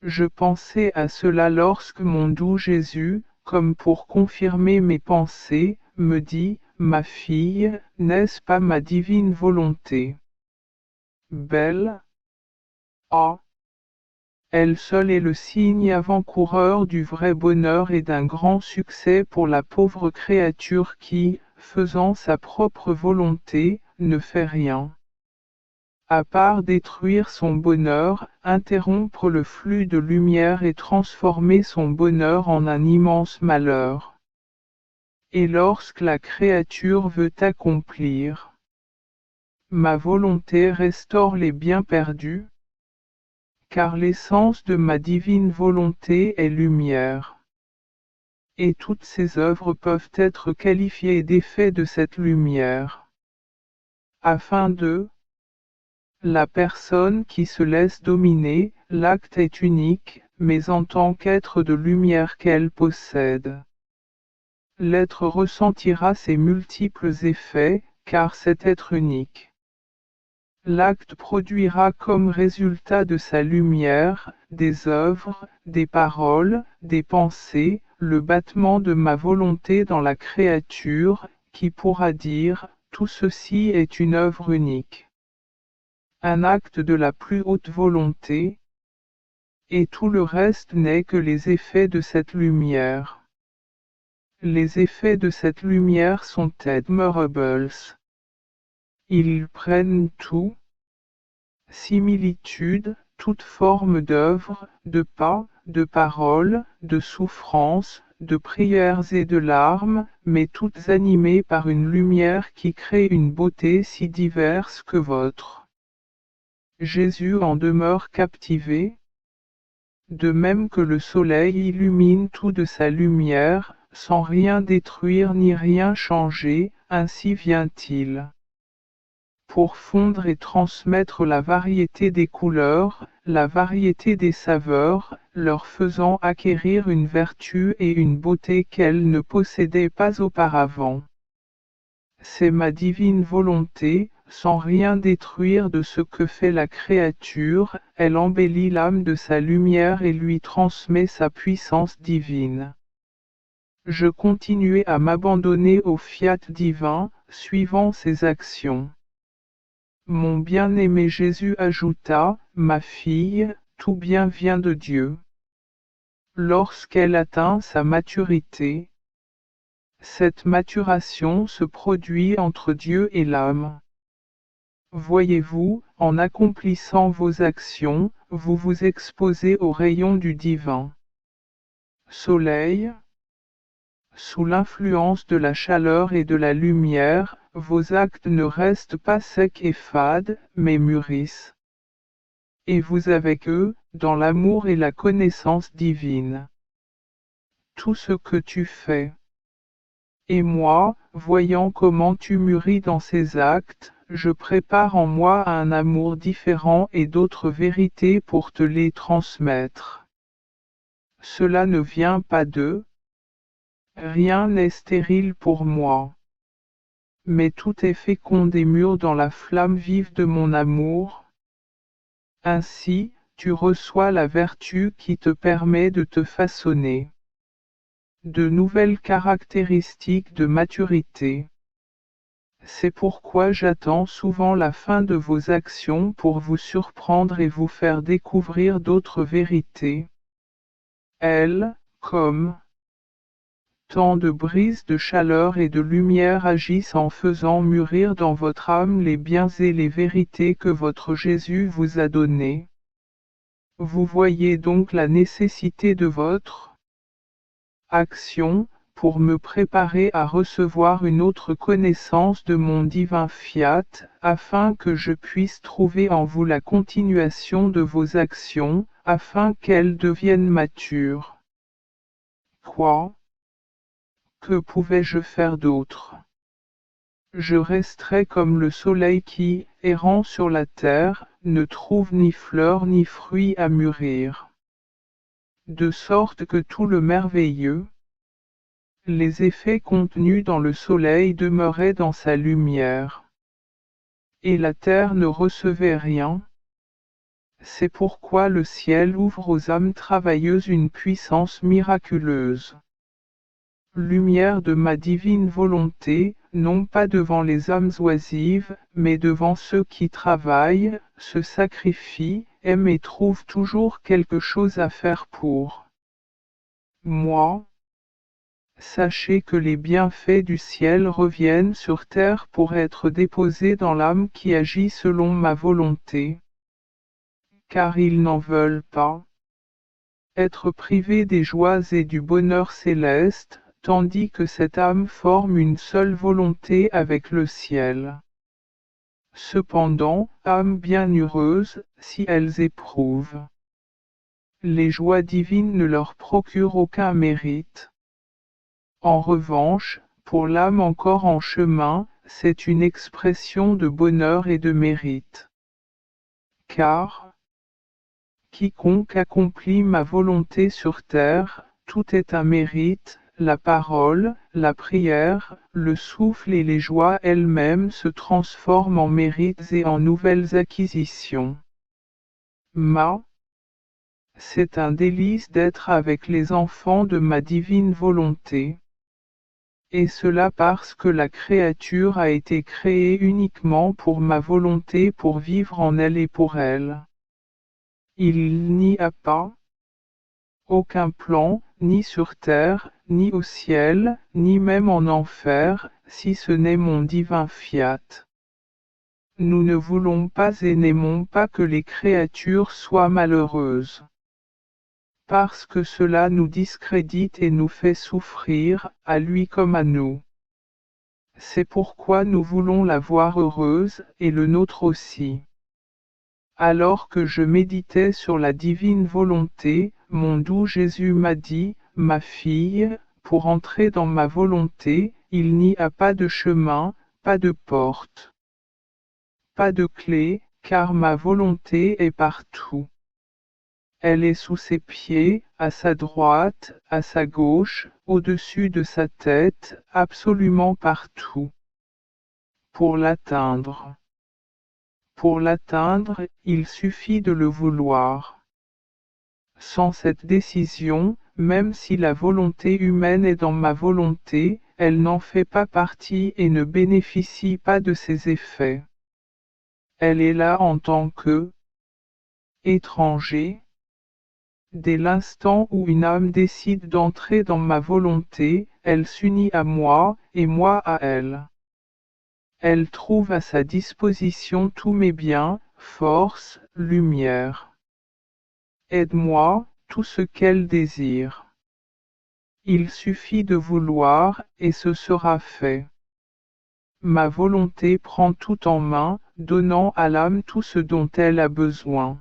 Je pensais à cela lorsque mon doux Jésus, comme pour confirmer mes pensées, me dit, ma fille, n'est-ce pas ma divine volonté? Belle. Ah. Elle seule est le signe avant-coureur du vrai bonheur et d'un grand succès pour la pauvre créature qui, faisant sa propre volonté, ne fait rien. À part détruire son bonheur, interrompre le flux de lumière et transformer son bonheur en un immense malheur. Et lorsque la créature veut accomplir ma volonté restaure les biens perdus, car l'essence de ma divine volonté est lumière. Et toutes ces œuvres peuvent être qualifiées d'effets de cette lumière. Afin de la personne qui se laisse dominer, l'acte est unique, mais en tant qu'être de lumière qu'elle possède. L'être ressentira ses multiples effets, car c'est être unique. L'acte produira comme résultat de sa lumière, des œuvres, des paroles, des pensées, le battement de ma volonté dans la créature, qui pourra dire, tout ceci est une œuvre unique. Un acte de la plus haute volonté, et tout le reste n'est que les effets de cette lumière. Les effets de cette lumière sont admirables. Ils prennent tout, similitude, toute forme d'œuvre, de pas, de parole, de souffrance, de prières et de larmes, mais toutes animées par une lumière qui crée une beauté si diverse que votre. Jésus en demeure captivé. De même que le soleil illumine tout de sa lumière, sans rien détruire ni rien changer, ainsi vient-il. Pour fondre et transmettre la variété des couleurs, la variété des saveurs, leur faisant acquérir une vertu et une beauté qu'elles ne possédaient pas auparavant. C'est ma divine volonté, sans rien détruire de ce que fait la créature, elle embellit l'âme de sa lumière et lui transmet sa puissance divine. Je continuai à m'abandonner au fiat divin, suivant ses actions. Mon bien-aimé Jésus ajouta, ma fille, tout bien vient de Dieu. Lorsqu'elle atteint sa maturité, cette maturation se produit entre Dieu et l'âme. Voyez-vous, en accomplissant vos actions, vous vous exposez aux rayons du divin. Soleil. Sous l'influence de la chaleur et de la lumière, vos actes ne restent pas secs et fades, mais mûrissent. Et vous avec eux, dans l'amour et la connaissance divine. Tout ce que tu fais. Et moi, voyant comment tu mûris dans ces actes, je prépare en moi un amour différent et d'autres vérités pour te les transmettre. Cela ne vient pas d'eux. Rien n'est stérile pour moi. Mais tout est fécond et mûr dans la flamme vive de mon amour. Ainsi, tu reçois la vertu qui te permet de te façonner. De nouvelles caractéristiques de maturité. C'est pourquoi j'attends souvent la fin de vos actions pour vous surprendre et vous faire découvrir d'autres vérités. Elles, comme tant de brises de chaleur et de lumière agissent en faisant mûrir dans votre âme les biens et les vérités que votre Jésus vous a donnés. Vous voyez donc la nécessité de votre action, pour me préparer à recevoir une autre connaissance de mon divin fiat, afin que je puisse trouver en vous la continuation de vos actions, afin qu'elles deviennent matures. Quoi? Que pouvais-je faire d'autre? Je resterai comme le soleil qui, errant sur la terre, ne trouve ni fleurs ni fruits à mûrir. De sorte que tout le merveilleux, les effets contenus dans le soleil demeuraient dans sa lumière. Et la terre ne recevait rien. C'est pourquoi le ciel ouvre aux âmes travailleuses une puissance miraculeuse. Lumière de ma divine volonté, non pas devant les âmes oisives, mais devant ceux qui travaillent, se sacrifient, aiment et trouvent toujours quelque chose à faire pour moi. Sachez que les bienfaits du ciel reviennent sur terre pour être déposés dans l'âme qui agit selon ma volonté. Car ils n'en veulent pas être privés des joies et du bonheur céleste, tandis que cette âme forme une seule volonté avec le ciel. Cependant, âmes bienheureuses, si elles éprouvent les joies divines ne leur procurent aucun mérite. En revanche, pour l'âme encore en chemin, c'est une expression de bonheur et de mérite. Car quiconque accomplit ma volonté sur terre, tout est un mérite, la parole, la prière, le souffle et les joies elles-mêmes se transforment en mérites et en nouvelles acquisitions. C'est un délice d'être avec les enfants de ma divine volonté. Et cela parce que la créature a été créée uniquement pour ma volonté pour vivre en elle et pour elle. Il n'y a pas aucun plan, ni sur terre, ni au ciel, ni même en enfer, si ce n'est mon divin fiat. Nous ne voulons pas et n'aimons pas que les créatures soient malheureuses. Parce que cela nous discrédite et nous fait souffrir, à lui comme à nous. C'est pourquoi nous voulons la voir heureuse, et le nôtre aussi. Alors que je méditais sur la divine volonté, mon doux Jésus m'a dit, ma fille, pour entrer dans ma volonté, il n'y a pas de chemin, pas de porte, pas de clé, car ma volonté est partout. Elle est sous ses pieds, à sa droite, à sa gauche, au-dessus de sa tête, absolument partout. Pour l'atteindre, il suffit de le vouloir. Sans cette décision, même si la volonté humaine est dans ma volonté, elle n'en fait pas partie et ne bénéficie pas de ses effets. Elle est là en tant que étranger. Dès l'instant où une âme décide d'entrer dans ma volonté, elle s'unit à moi, et moi à elle. Elle trouve à sa disposition tous mes biens, force, lumière. Aide-moi, tout ce qu'elle désire. Il suffit de vouloir, et ce sera fait. Ma volonté prend tout en main, donnant à l'âme tout ce dont elle a besoin.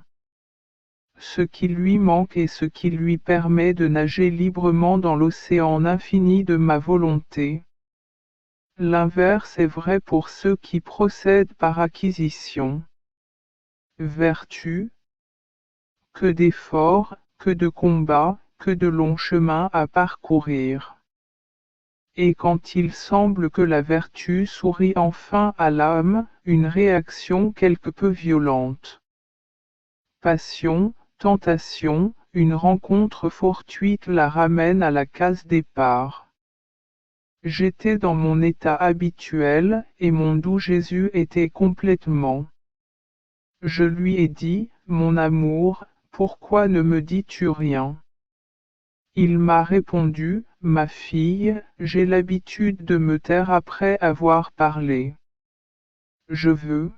Ce qui lui manque et ce qui lui permet de nager librement dans l'océan infini de ma volonté. L'inverse est vrai pour ceux qui procèdent par acquisition. Vertu, que d'efforts, que de combats, que de longs chemins à parcourir. Et quand il semble que la vertu sourit enfin à l'âme, une réaction quelque peu violente. Passion, tentation, une rencontre fortuite la ramène à la case départ. J'étais dans mon état habituel, et mon doux Jésus était complètement. Je lui ai dit, mon amour, pourquoi ne me dis-tu rien? Il m'a répondu, ma fille, j'ai l'habitude de me taire après avoir parlé. Je veux.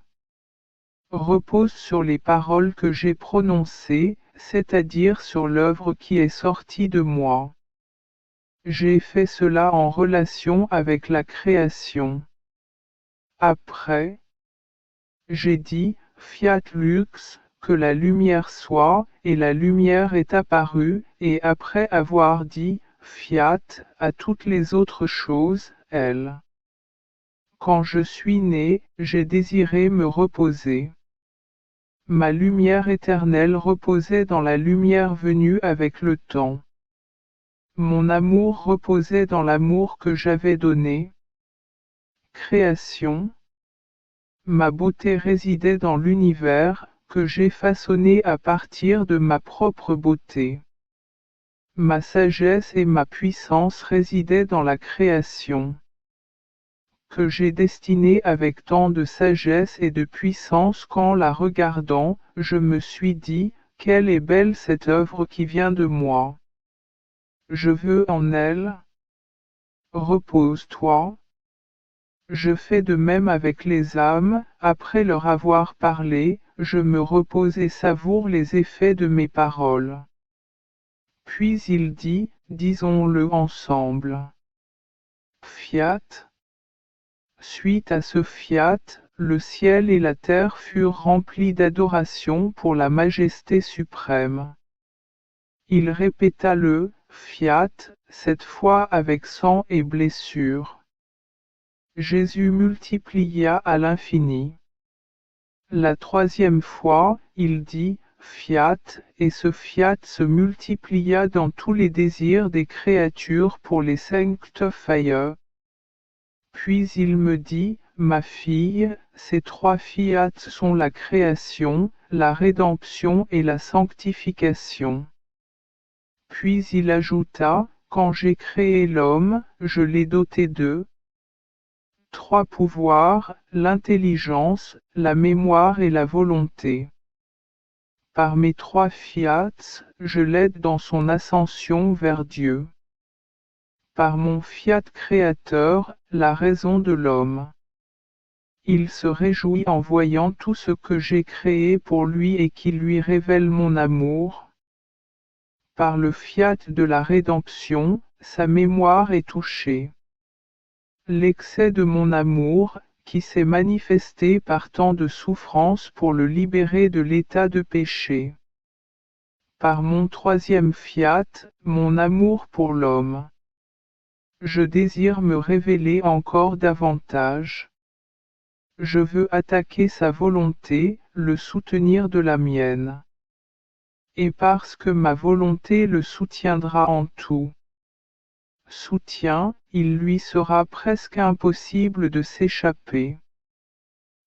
Repose sur les paroles que j'ai prononcées, c'est-à-dire sur l'œuvre qui est sortie de moi. J'ai fait cela en relation avec la création. Après, j'ai dit, Fiat lux, que la lumière soit, et la lumière est apparue, et après avoir dit, Fiat, à toutes les autres choses, elle. Quand je suis né, j'ai désiré me reposer. Ma lumière éternelle reposait dans la lumière venue avec le temps. Mon amour reposait dans l'amour que j'avais donné. Création. Ma beauté résidait dans l'univers, que j'ai façonné à partir de ma propre beauté. Ma sagesse et ma puissance résidaient dans la création, que j'ai destinée avec tant de sagesse et de puissance qu'en la regardant, je me suis dit, quelle est belle cette œuvre qui vient de moi. Je veux en elle. Repose-toi. Je fais de même avec les âmes, après leur avoir parlé, je me repose et savoure les effets de mes paroles. Puis il dit, disons-le ensemble. Fiat. Suite à ce fiat, le ciel et la terre furent remplis d'adoration pour la majesté suprême. Il répéta le fiat, cette fois avec sang et blessures. Jésus multiplia à l'infini. La troisième fois, il dit fiat, et ce fiat se multiplia dans tous les désirs des créatures pour les sanctifier. Puis il me dit, ma fille, ces trois fiat sont la création, la rédemption et la sanctification. Puis il ajouta, quand j'ai créé l'homme, je l'ai doté de trois pouvoirs, l'intelligence, la mémoire et la volonté. Par mes trois fiats, je l'aide dans son ascension vers Dieu. Par mon fiat créateur, la raison de l'homme. Il se réjouit en voyant tout ce que j'ai créé pour lui et qui lui révèle mon amour. Par le fiat de la rédemption, sa mémoire est touchée. L'excès de mon amour, qui s'est manifesté par tant de souffrances pour le libérer de l'état de péché. Par mon troisième fiat, mon amour pour l'homme. Je désire me révéler encore davantage. Je veux attaquer sa volonté, le soutenir de la mienne. Et parce que ma volonté le soutiendra en tout. Soutien, il lui sera presque impossible de s'échapper.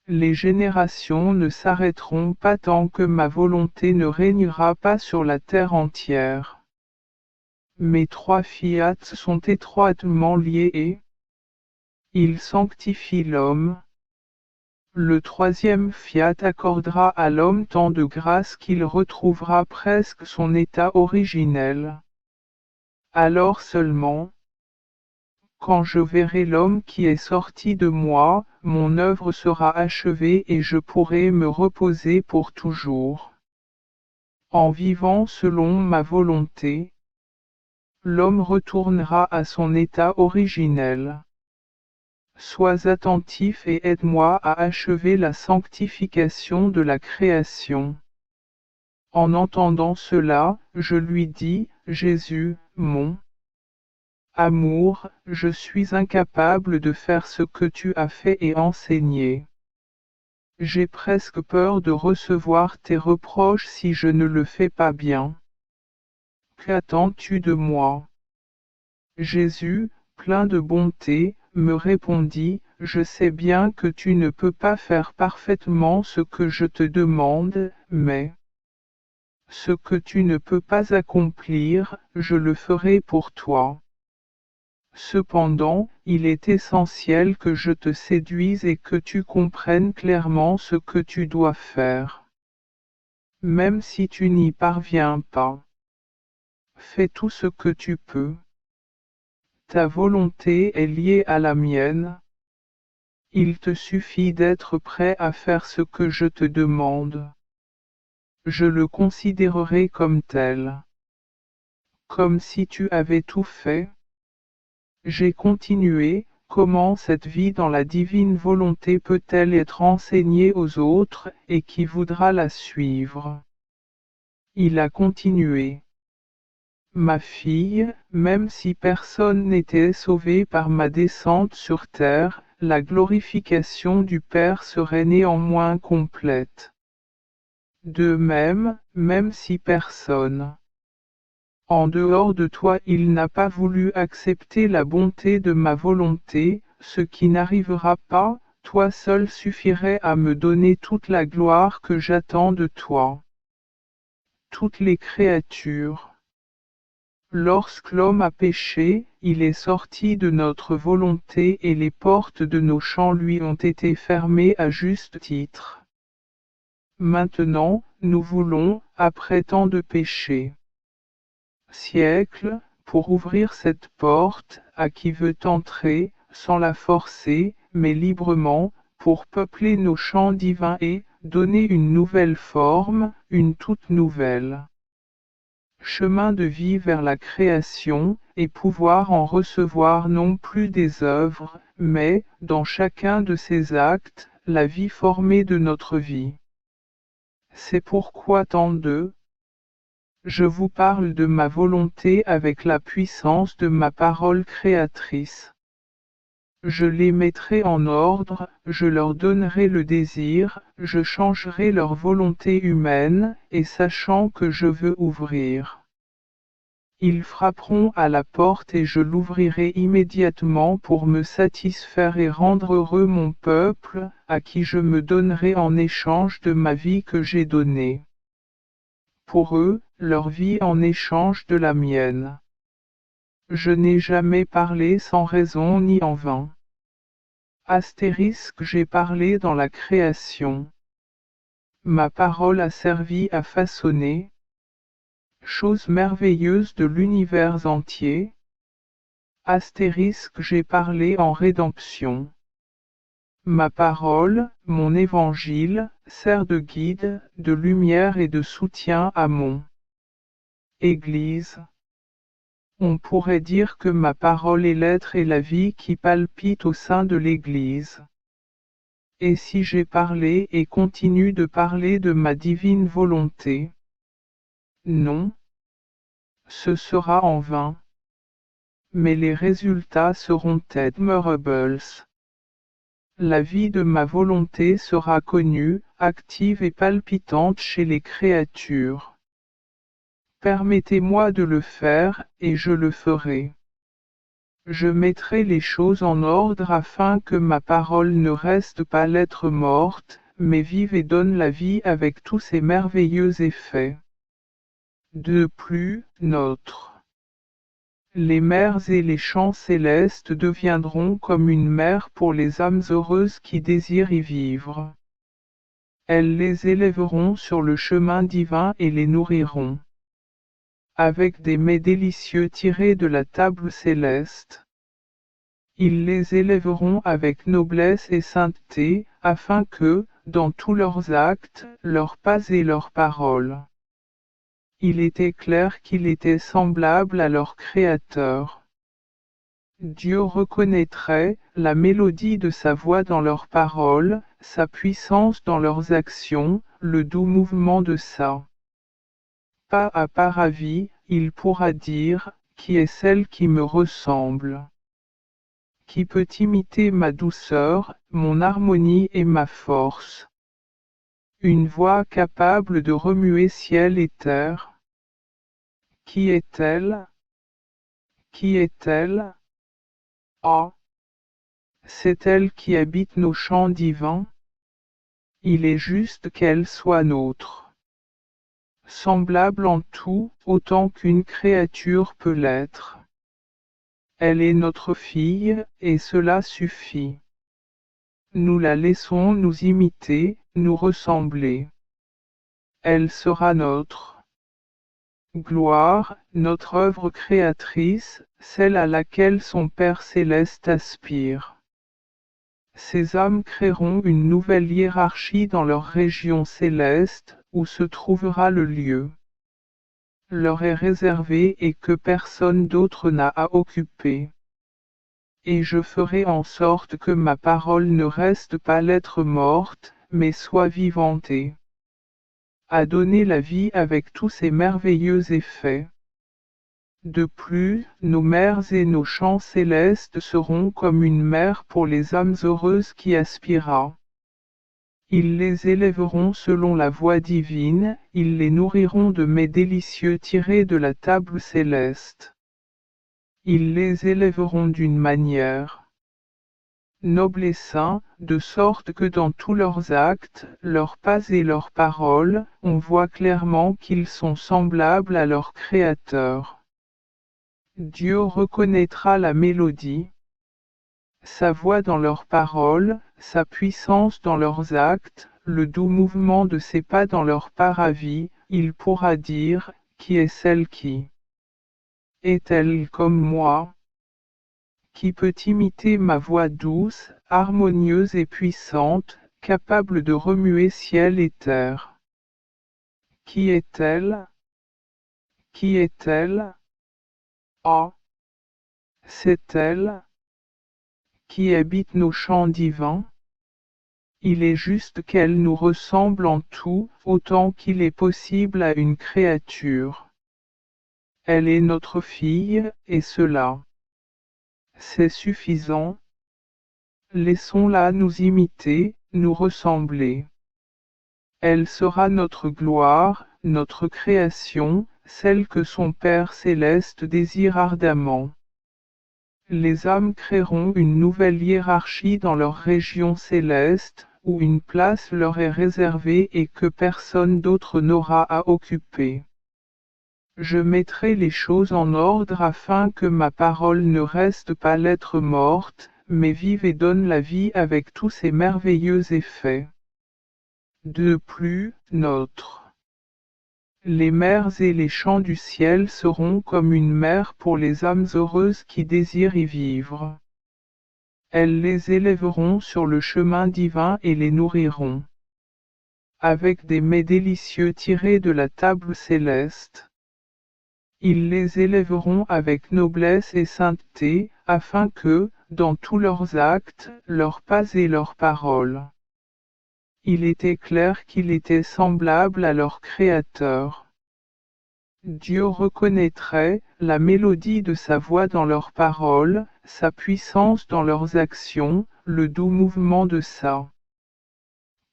Les générations ne s'arrêteront pas tant que ma volonté ne régnera pas sur la terre entière. Mes trois fiats sont étroitement liés et ils sanctifient l'homme. Le troisième fiat accordera à l'homme tant de grâce qu'il retrouvera presque son état originel. Alors seulement, quand je verrai l'homme qui est sorti de moi, mon œuvre sera achevée et je pourrai me reposer pour toujours. En vivant selon ma volonté, l'homme retournera à son état originel. Sois attentif et aide-moi à achever la sanctification de la création. En entendant cela, je lui dis, Jésus, mon amour, je suis incapable de faire ce que tu as fait et enseigné. J'ai presque peur de recevoir tes reproches si je ne le fais pas bien. Qu'attends-tu de moi? Jésus, plein de bonté, me répondit, je sais bien que tu ne peux pas faire parfaitement ce que je te demande, mais ce que tu ne peux pas accomplir, je le ferai pour toi. Cependant, il est essentiel que je te séduise et que tu comprennes clairement ce que tu dois faire. Même si tu n'y parviens pas. Fais tout ce que tu peux. Ta volonté est liée à la mienne. Il te suffit d'être prêt à faire ce que je te demande. Je le considérerai comme tel. Comme si tu avais tout fait. J'ai continué, comment cette vie dans la divine volonté peut-elle être enseignée aux autres, et qui voudra la suivre? Il a continué. Ma fille, même si personne n'était sauvé par ma descente sur terre, la glorification du Père serait néanmoins complète. De même, même si personne en dehors de toi il n'a pas voulu accepter la bonté de ma volonté, ce qui n'arrivera pas, toi seul suffirais à me donner toute la gloire que j'attends de toi. Toutes les créatures. Lorsque l'homme a péché, il est sorti de notre volonté et les portes de nos champs lui ont été fermées à juste titre. Maintenant, nous voulons, après tant de péchés, siècles, pour ouvrir cette porte, à qui veut entrer, sans la forcer, mais librement, pour peupler nos champs divins et donner une nouvelle forme, une toute nouvelle chemin de vie vers la création, et pouvoir en recevoir non plus des œuvres, mais, dans chacun de ces actes, la vie formée de notre vie. C'est pourquoi tant de je vous parle de ma volonté avec la puissance de ma parole créatrice. Je les mettrai en ordre, je leur donnerai le désir, je changerai leur volonté humaine, et sachant que je veux ouvrir. Ils frapperont à la porte et je l'ouvrirai immédiatement pour me satisfaire et rendre heureux mon peuple, à qui je me donnerai en échange de ma vie que j'ai donnée. Pour eux, leur vie en échange de la mienne. Je n'ai jamais parlé sans raison ni en vain. Astérisque j'ai parlé dans la création. Ma parole a servi à façonner, chose merveilleuse de l'univers entier. Astérisque j'ai parlé en rédemption. Ma parole, mon évangile, sert de guide, de lumière et de soutien à mon Église. On pourrait dire que ma parole est l'être et la vie qui palpitent au sein de l'Église. Et si j'ai parlé et continue de parler de ma divine volonté? Non. Ce sera en vain. Mais les résultats seront admirables. La vie de ma volonté sera connue, active et palpitante chez les créatures. Permettez-moi de le faire, et je le ferai. Je mettrai les choses en ordre afin que ma parole ne reste pas lettre morte, mais vive et donne la vie avec tous ses merveilleux effets. De plus, les mers et les champs célestes deviendront comme une mer pour les âmes heureuses qui désirent y vivre. Elles les élèveront sur le chemin divin et les nourriront avec des mets délicieux tirés de la table céleste. Ils les élèveront avec noblesse et sainteté, afin que, dans tous leurs actes, leurs pas et leurs paroles, il était clair qu'ils étaient semblables à leur Créateur. Dieu reconnaîtrait la mélodie de sa voix dans leurs paroles, sa puissance dans leurs actions, le doux mouvement de sa pas à paravie, il pourra dire, qui est celle qui me ressemble? Qui peut imiter ma douceur, mon harmonie et ma force? Une voix capable de remuer ciel et terre? Qui est-elle? Qui est-elle? Ah! C'est elle qui habite nos champs divins. Il est juste qu'elle soit nôtre. Semblable en tout, autant qu'une créature peut l'être. Elle est notre fille, et cela suffit. Nous la laissons nous imiter, nous ressembler. Elle sera notre gloire, notre œuvre créatrice, celle à laquelle son Père céleste aspire. Ces âmes créeront une nouvelle hiérarchie dans leur région céleste, où se trouvera le lieu leur est réservé et que personne d'autre n'a à occuper. Et je ferai en sorte que ma parole ne reste pas lettre morte, mais soit vivante et à donner la vie avec tous ses merveilleux effets. De plus, nos mers et nos champs célestes seront comme une mer pour les âmes heureuses qui aspirent. Ils les élèveront selon la voie divine, ils les nourriront de mets délicieux tirés de la table céleste. Ils les élèveront d'une manière nobles et saints, de sorte que dans tous leurs actes, leurs pas et leurs paroles, on voit clairement qu'ils sont semblables à leur Créateur. Dieu reconnaîtra la mélodie, sa voix dans leurs paroles, sa puissance dans leurs actes, le doux mouvement de ses pas dans leurs paravis, il pourra dire, qui est celle qui est-elle comme moi? Qui peut imiter ma voix douce, harmonieuse et puissante, capable de remuer ciel et terre? Qui est-elle? Qui est-elle? Ah! C'est elle qui habite nos champs divins. Il est juste qu'elle nous ressemble en tout, autant qu'il est possible à une créature. Elle est notre fille, et cela, c'est suffisant. Laissons-la nous imiter, nous ressembler. Elle sera notre gloire, notre création, celle que son Père céleste désire ardemment. Les âmes créeront une nouvelle hiérarchie dans leur région céleste, où une place leur est réservée et que personne d'autre n'aura à occuper. Je mettrai les choses en ordre afin que ma parole ne reste pas lettre morte, mais vive et donne la vie avec tous ses merveilleux effets. De plus, les mers et les champs du ciel seront comme une mer pour les âmes heureuses qui désirent y vivre. Elles les élèveront sur le chemin divin et les nourriront avec des mets délicieux tirés de la table céleste. Ils les élèveront avec noblesse et sainteté, afin que, dans tous leurs actes, leurs pas et leurs paroles, il était clair qu'ils étaient semblables à leur Créateur. Dieu reconnaîtrait la mélodie de sa voix dans leurs paroles, sa puissance dans leurs actions, le doux mouvement de sa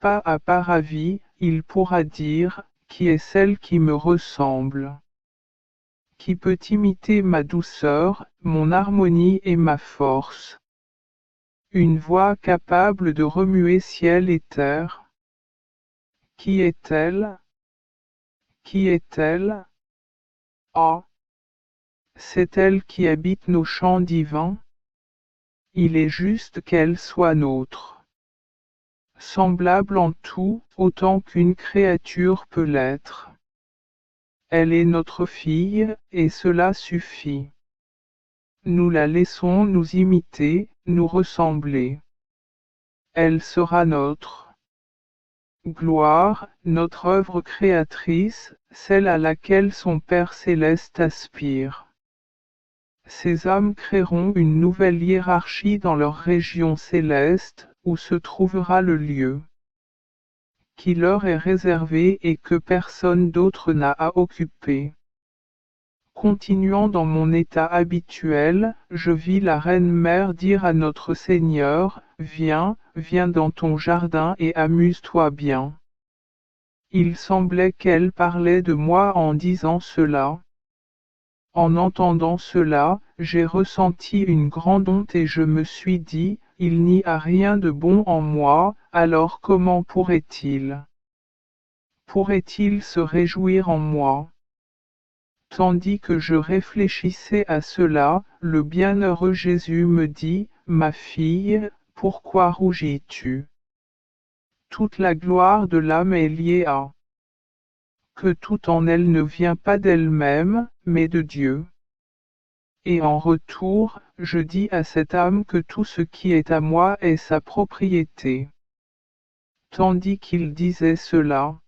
pas à paravis, il pourra dire, qui est celle qui me ressemble? Qui peut imiter ma douceur, mon harmonie et ma force? Une voix capable de remuer ciel et terre? Qui est-elle? Qui est-elle? Ah! C'est elle qui habite nos champs divins. Il est juste qu'elle soit nôtre. Semblable en tout, autant qu'une créature peut l'être. Elle est notre fille, et cela suffit. Nous la laissons nous imiter, nous ressembler. Elle sera notre gloire, notre œuvre créatrice, celle à laquelle son Père céleste aspire. Ces âmes créeront une nouvelle hiérarchie dans leur région céleste, où se trouvera le lieu qui leur est réservé et que personne d'autre n'a à occuper. Continuant dans mon état habituel, je vis la Reine-Mère dire à notre Seigneur, « Viens, viens dans ton jardin et amuse-toi bien. » Il semblait qu'elle parlait de moi en disant cela. En entendant cela, j'ai ressenti une grande honte et je me suis dit, il n'y a rien de bon en moi, alors comment pourrait-il se réjouir en moi? Tandis que je réfléchissais à cela, le bienheureux Jésus me dit, ma fille, pourquoi rougis-tu? Toute la gloire de l'âme est liée à que tout en elle ne vient pas d'elle-même, mais de Dieu. Et en retour, je dis à cette âme que tout ce qui est à moi est sa propriété. Tandis qu'il disait cela,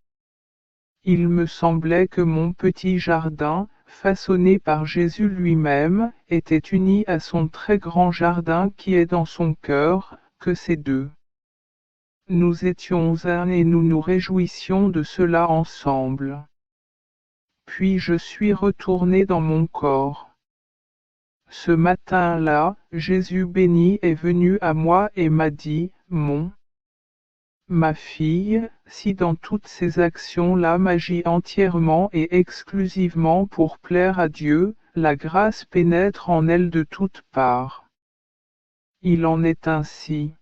il me semblait que mon petit jardin, façonné par Jésus lui-même, était uni à son très grand jardin qui est dans son cœur, que ces deux. Nous étions un et nous nous réjouissions de cela ensemble. Puis je suis retourné dans mon corps. Ce matin-là, Jésus béni est venu à moi et m'a dit, ma fille, si dans toutes ces actions-là m'agit entièrement et exclusivement pour plaire à Dieu, la grâce pénètre en elle de toutes parts. Il en est ainsi.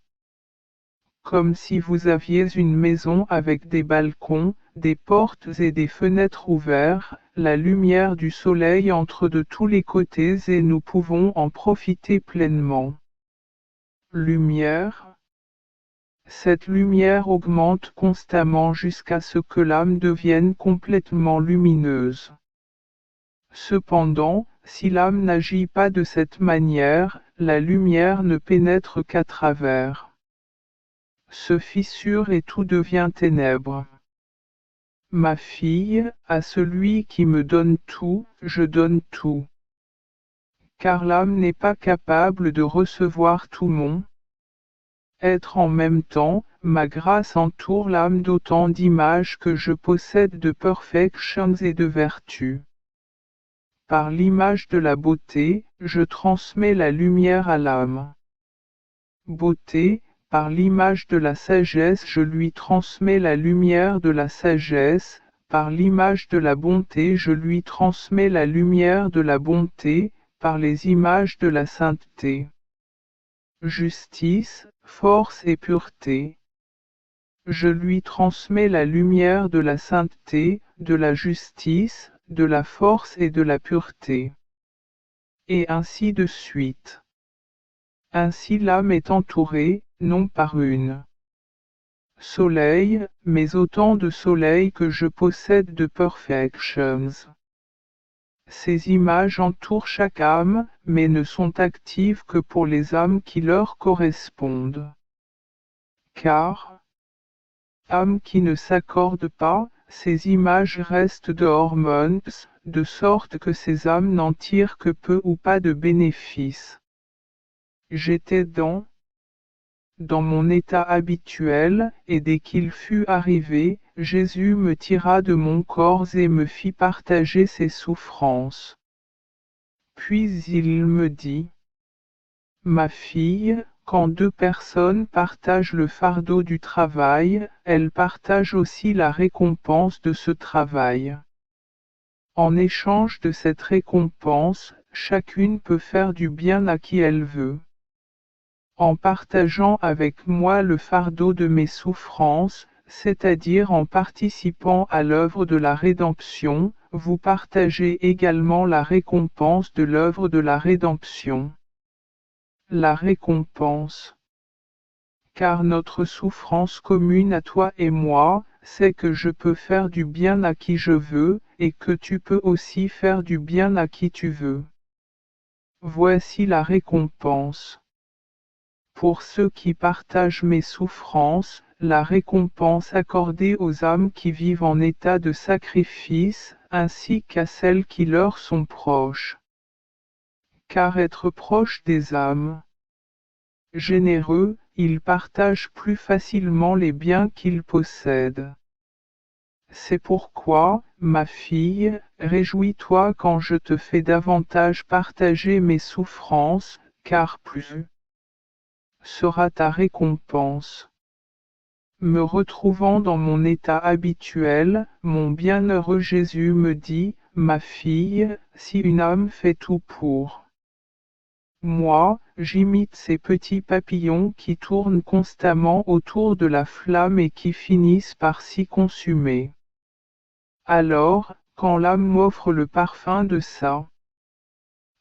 Comme si vous aviez une maison avec des balcons, des portes et des fenêtres ouvertes, la lumière du soleil entre de tous les côtés et nous pouvons en profiter pleinement. Lumière. Cette lumière augmente constamment jusqu'à ce que l'âme devienne complètement lumineuse. Cependant, si l'âme n'agit pas de cette manière, la lumière ne pénètre qu'à travers. Se fissure et tout devient ténèbres. Ma fille, à celui qui me donne tout, je donne tout. Car l'âme n'est pas capable de recevoir tout mon être en même temps, ma grâce entoure l'âme d'autant d'images que je possède de perfections et de vertus. Par l'image de la beauté, je transmets la lumière à l'âme. Beauté, par l'image de la sagesse je lui transmets la lumière de la sagesse, par l'image de la bonté je lui transmets la lumière de la bonté, par les images de la sainteté. Justice, force et pureté. Je lui transmets la lumière de la sainteté, de la justice, de la force et de la pureté. Et ainsi de suite. Ainsi l'âme est entourée, non par une soleil, mais autant de soleils que je possède de perfections. Ces images entourent chaque âme, mais ne sont actives que pour les âmes qui leur correspondent. Car, âme qui ne s'accorde pas, ces images restent de hormones, de sorte que ces âmes n'en tirent que peu ou pas de bénéfice. J'étais dans mon état habituel, et dès qu'il fut arrivé, Jésus me tira de mon corps et me fit partager ses souffrances. Puis il me dit, ma fille, quand deux personnes partagent le fardeau du travail, elles partagent aussi la récompense de ce travail. En échange de cette récompense, chacune peut faire du bien à qui elle veut. En partageant avec moi le fardeau de mes souffrances, c'est-à-dire en participant à l'œuvre de la rédemption, vous partagez également la récompense de l'œuvre de la rédemption. La récompense. Car notre souffrance commune à toi et moi, c'est que je peux faire du bien à qui je veux, et que tu peux aussi faire du bien à qui tu veux. Voici la récompense. Pour ceux qui partagent mes souffrances, la récompense accordée aux âmes qui vivent en état de sacrifice, ainsi qu'à celles qui leur sont proches. Car être proche des âmes généreux, ils partagent plus facilement les biens qu'ils possèdent. C'est pourquoi, ma fille, réjouis-toi quand je te fais davantage partager mes souffrances, car plus sera ta récompense. Me retrouvant dans mon état habituel, mon bienheureux Jésus me dit, ma fille, si une âme fait tout pour moi, j'imite ces petits papillons qui tournent constamment autour de la flamme et qui finissent par s'y consumer. Alors, quand l'âme m'offre le parfum de sa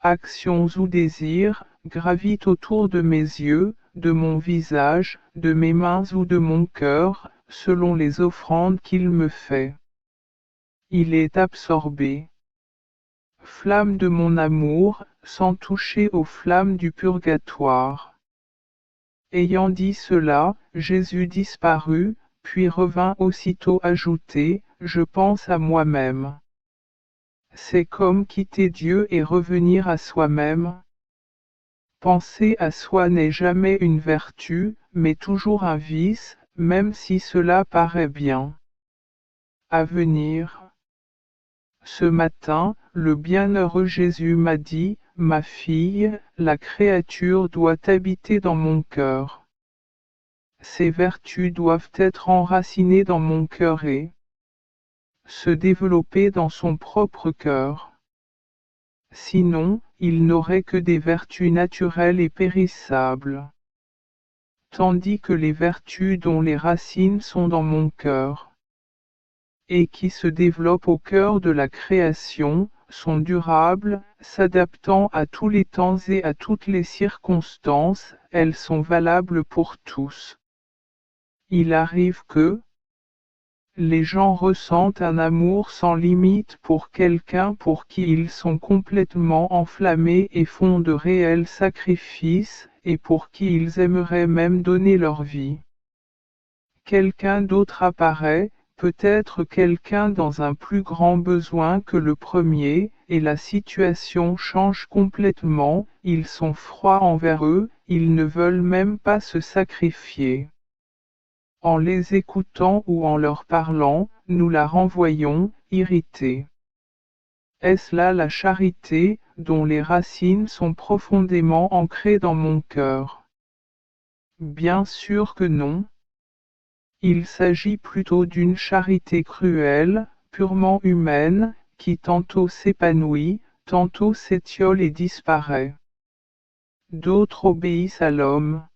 actions ou désirs, gravitent autour de mes yeux, de mon visage, de mes mains ou de mon cœur, selon les offrandes qu'il me fait. Il est absorbé. Flamme de mon amour, sans toucher aux flammes du purgatoire. Ayant dit cela, Jésus disparut, puis revint aussitôt ajouter, je pense à moi-même. C'est comme quitter Dieu et revenir à soi-même. Penser à soi n'est jamais une vertu, mais toujours un vice, même si cela paraît bien. À venir. Ce matin, le bienheureux Jésus m'a dit, ma fille, la créature doit habiter dans mon cœur. Ses vertus doivent être enracinées dans mon cœur et se développer dans son propre cœur. sinon, il n'aurait que des vertus naturelles et périssables. Tandis que les vertus dont les racines sont dans mon cœur, et qui se développent au cœur de la création, sont durables, s'adaptant à tous les temps et à toutes les circonstances, elles sont valables pour tous. Il arrive que les gens ressentent un amour sans limite pour quelqu'un pour qui ils sont complètement enflammés et font de réels sacrifices, et pour qui ils aimeraient même donner leur vie. Quelqu'un d'autre apparaît, peut-être quelqu'un dans un plus grand besoin que le premier, et la situation change complètement, ils sont froids envers eux, ils ne veulent même pas se sacrifier. En les écoutant ou en leur parlant, nous la renvoyons, irritée. Est-ce là la charité, dont les racines sont profondément ancrées dans mon cœur? Bien sûr que non. Il s'agit plutôt d'une charité cruelle, purement humaine, qui tantôt s'épanouit, tantôt s'étiole et disparaît. D'autres obéissent à l'homme.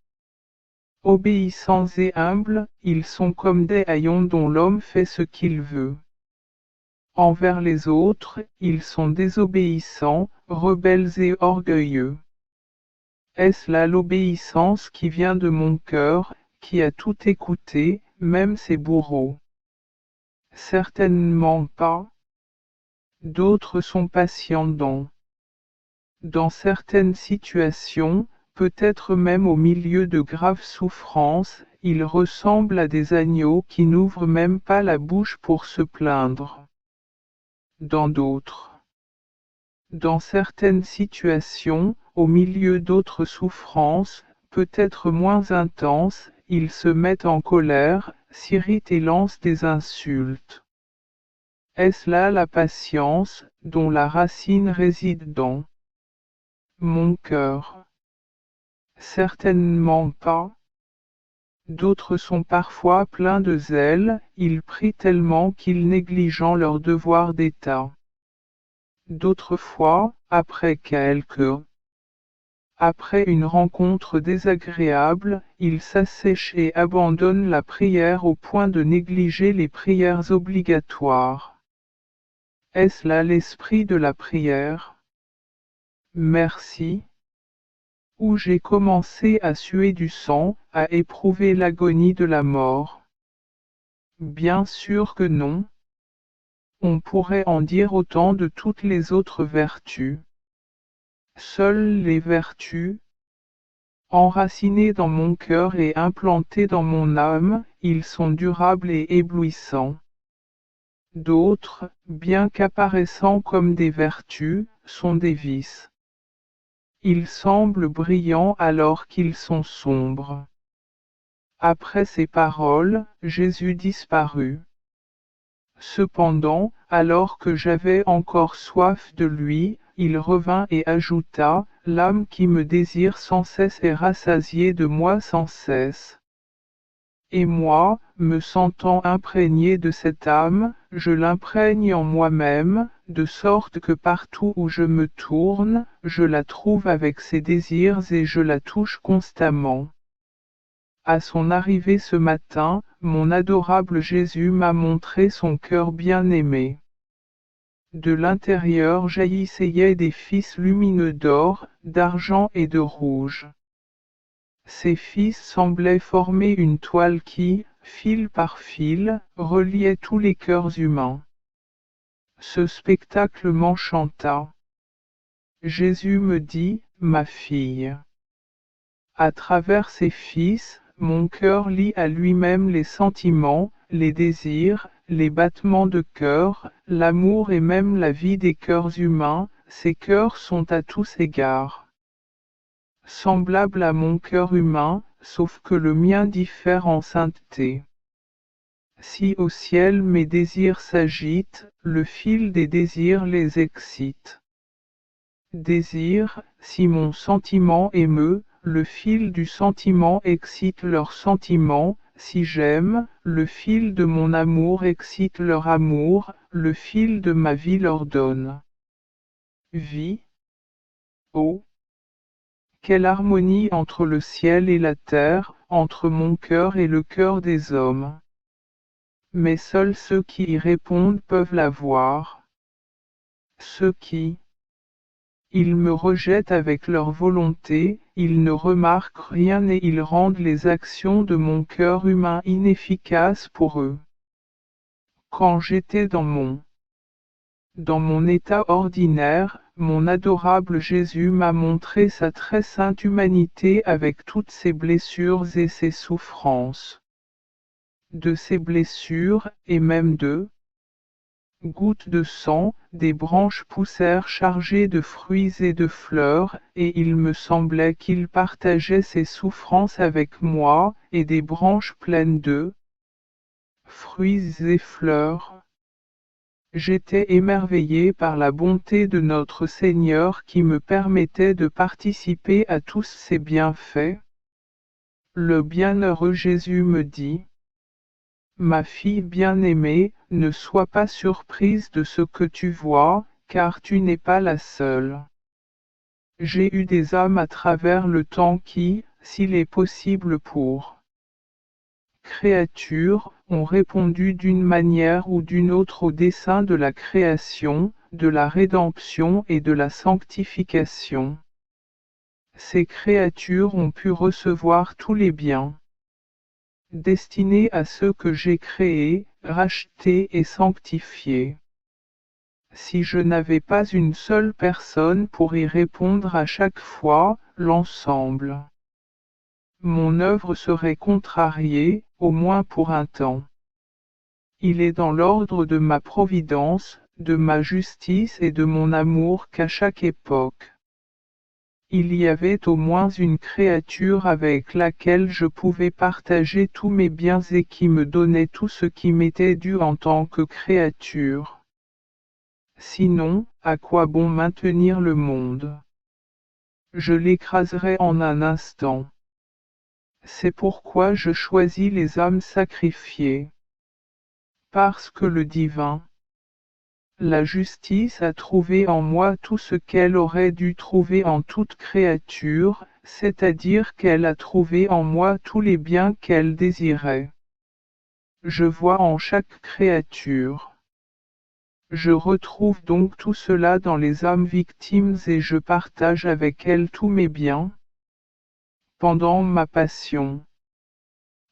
Obéissants et humbles, ils sont comme des haillons dont l'homme fait ce qu'il veut. Envers les autres, ils sont désobéissants, rebelles et orgueilleux. Est-ce là l'obéissance qui vient de mon cœur, qui a tout écouté, même ses bourreaux? Certainement pas. D'autres sont patients dans certaines situations, peut-être même au milieu de graves souffrances, ils ressemblent à des agneaux qui n'ouvrent même pas la bouche pour se plaindre. Dans certaines situations, au milieu d'autres souffrances, peut-être moins intenses, ils se mettent en colère, s'irritent et lancent des insultes. Est-ce là la patience, dont la racine réside dans mon cœur? Certainement pas. D'autres sont parfois pleins de zèle, ils prient tellement qu'ils négligent leur devoir d'État. D'autres fois, après une rencontre désagréable, ils s'assèchent et abandonnent la prière au point de négliger les prières obligatoires. Est-ce là l'esprit de la prière? Merci. Où j'ai commencé à suer du sang, à éprouver l'agonie de la mort? Bien sûr que non. On pourrait en dire autant de toutes les autres vertus. Seules les vertus, enracinés dans mon cœur et implantés dans mon âme, ils sont durables et éblouissants. D'autres, bien qu'apparaissant comme des vertus, sont des vices. Ils semblent brillants alors qu'ils sont sombres. Après ces paroles, Jésus disparut. Cependant, alors que j'avais encore soif de lui, il revint et ajouta, l'âme qui me désire sans cesse est rassasiée de moi sans cesse. Et moi, me sentant imprégné de cette âme, je l'imprègne en moi-même, de sorte que partout où je me tourne, je la trouve avec ses désirs et je la touche constamment. À son arrivée ce matin, mon adorable Jésus m'a montré son cœur bien-aimé. De l'intérieur jaillissaient des fils lumineux d'or, d'argent et de rouge. Ces fils semblaient former une toile qui, fil par fil, reliait tous les cœurs humains. Ce spectacle m'enchanta. Jésus me dit, ma fille. À travers ces fils, mon cœur lie à lui-même les sentiments, les désirs, les battements de cœur, l'amour et même la vie des cœurs humains, ces cœurs sont à tous égards semblables à mon cœur humain, sauf que le mien diffère en sainteté. Si au ciel mes désirs s'agitent, le fil des désirs les excite. Désir, si mon sentiment émeut, le fil du sentiment excite leur sentiment, si j'aime, le fil de mon amour excite leur amour, le fil de ma vie leur donne vie, Oh, quelle harmonie entre le ciel et la terre, entre mon cœur et le cœur des hommes. Mais seuls ceux qui y répondent peuvent la voir. Ceux qui, ils me rejettent avec leur volonté, ils ne remarquent rien et ils rendent les actions de mon cœur humain inefficaces pour eux. Quand j'étais dans mon état ordinaire, mon adorable Jésus m'a montré sa très sainte humanité avec toutes ses blessures et ses souffrances. De ces blessures, et même de gouttes de sang, des branches poussèrent chargées de fruits et de fleurs, et il me semblait qu'il partageait ses souffrances avec moi, et des branches pleines de fruits et fleurs. J'étais émerveillé par la bonté de notre Seigneur qui me permettait de participer à tous ses bienfaits. Le bienheureux Jésus me dit: Ma fille bien-aimée, ne sois pas surprise de ce que tu vois, car tu n'es pas la seule. J'ai eu des âmes à travers le temps qui, s'il est possible pour créatures, ont répondu d'une manière ou d'une autre au dessein de la création, de la rédemption et de la sanctification. Ces créatures ont pu recevoir tous les biens destinés à ceux que j'ai créés, rachetés et sanctifiés. Si je n'avais pas une seule personne pour y répondre à chaque fois, l'ensemble, mon œuvre serait contrariée, au moins pour un temps. Il est dans l'ordre de ma providence, de ma justice et de mon amour qu'à chaque époque, il y avait au moins une créature avec laquelle je pouvais partager tous mes biens et qui me donnait tout ce qui m'était dû en tant que créature. Sinon, à quoi bon maintenir le monde? Je l'écraserais en un instant. C'est pourquoi je choisis les âmes sacrifiées. Parce que le divin, la justice a trouvé en moi tout ce qu'elle aurait dû trouver en toute créature, c'est-à-dire qu'elle a trouvé en moi tous les biens qu'elle désirait. Je vois en chaque créature. Je retrouve donc tout cela dans les âmes victimes et je partage avec elles tous mes biens. Pendant ma passion,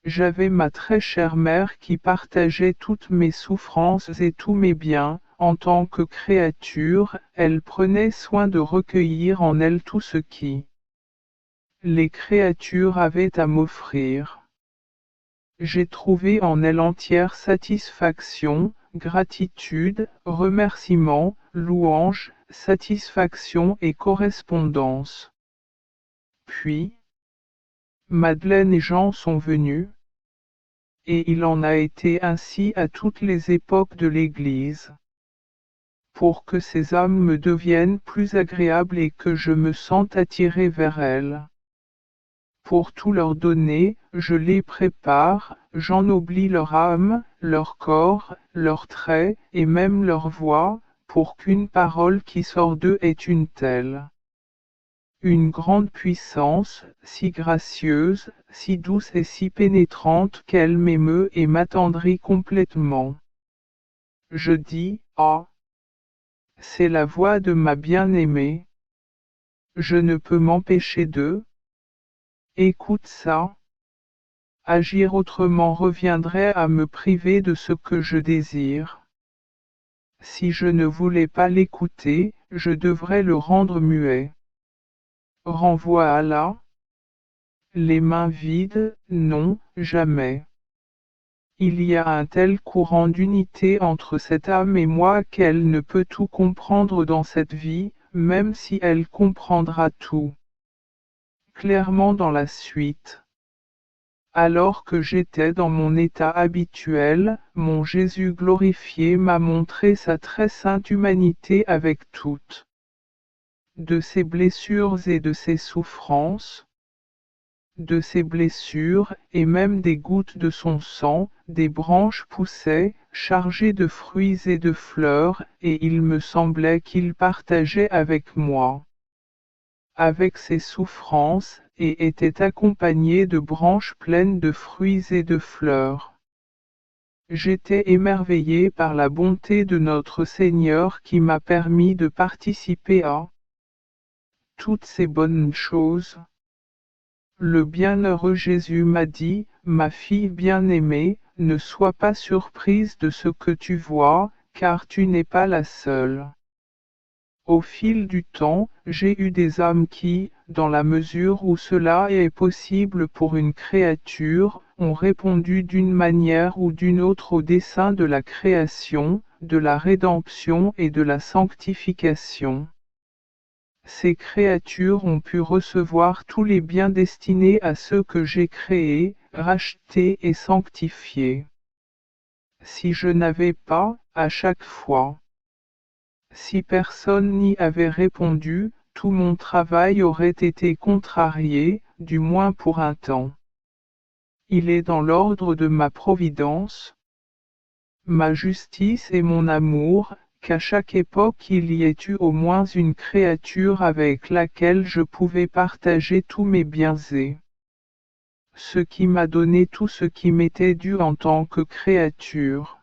j'avais ma très chère mère qui partageait toutes mes souffrances et tous mes biens. En tant que créature, elle prenait soin de recueillir en elle tout ce qui les créatures avaient à m'offrir. J'ai trouvé en elle entière satisfaction, gratitude, remerciement, louange, satisfaction et correspondance. Puis, Madeleine et Jean sont venus, et il en a été ainsi à toutes les époques de l'Église. Pour que ces âmes me deviennent plus agréables et que je me sente attiré vers elles. Pour tout leur donner, je les prépare, j'ennoblis leur âme, leur corps, leurs traits et même leur voix, pour qu'une parole qui sort d'eux ait une telle, une grande puissance, si gracieuse, si douce et si pénétrante qu'elle m'émeut et m'attendrit complètement. Je dis, ah! C'est la voix de ma bien-aimée. Je ne peux m'empêcher de. Écoute ça. Agir autrement reviendrait à me priver de ce que je désire. Si je ne voulais pas l'écouter, je devrais le rendre muet. Renvoi à là. Les mains vides, non, jamais. Il y a un tel courant d'unité entre cette âme et moi qu'elle ne peut tout comprendre dans cette vie, même si elle comprendra tout clairement dans la suite. Alors que j'étais dans mon état habituel, mon Jésus glorifié m'a montré sa très sainte humanité avec toutes de ses blessures et de ses souffrances, de ses blessures, et même des gouttes de son sang, des branches poussaient, chargées de fruits et de fleurs, et il me semblait qu'il partageait avec moi avec ses souffrances, et était accompagné de branches pleines de fruits et de fleurs. J'étais émerveillé par la bonté de notre Seigneur qui m'a permis de participer à toutes ces bonnes choses. Le bienheureux Jésus m'a dit, ma fille bien-aimée, ne sois pas surprise de ce que tu vois, car tu n'es pas la seule. Au fil du temps, j'ai eu des âmes qui, dans la mesure où cela est possible pour une créature, ont répondu d'une manière ou d'une autre au dessein de la création, de la rédemption et de la sanctification. Ces créatures ont pu recevoir tous les biens destinés à ceux que j'ai créés, rachetés et sanctifiés. Si je n'avais pas, à chaque fois, si personne n'y avait répondu, tout mon travail aurait été contrarié, du moins pour un temps. Il est dans l'ordre de ma providence, ma justice et mon amour, qu'à chaque époque il y ait eu au moins une créature avec laquelle je pouvais partager tous mes biens et ce qui m'a donné tout ce qui m'était dû en tant que créature.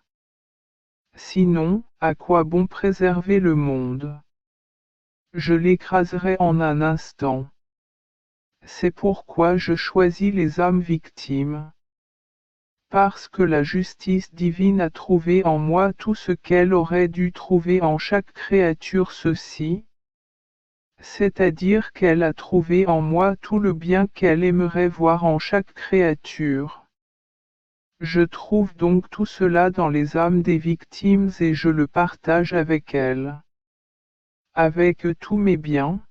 Sinon, à quoi bon préserver le monde? Je l'écraserai en un instant. C'est pourquoi je choisis les âmes victimes. Parce que la justice divine a trouvé en moi tout ce qu'elle aurait dû trouver en chaque créature ceci, c'est-à-dire qu'elle a trouvé en moi tout le bien qu'elle aimerait voir en chaque créature. Je trouve donc tout cela dans les âmes des victimes et je le partage avec elles. Avec tous mes biens.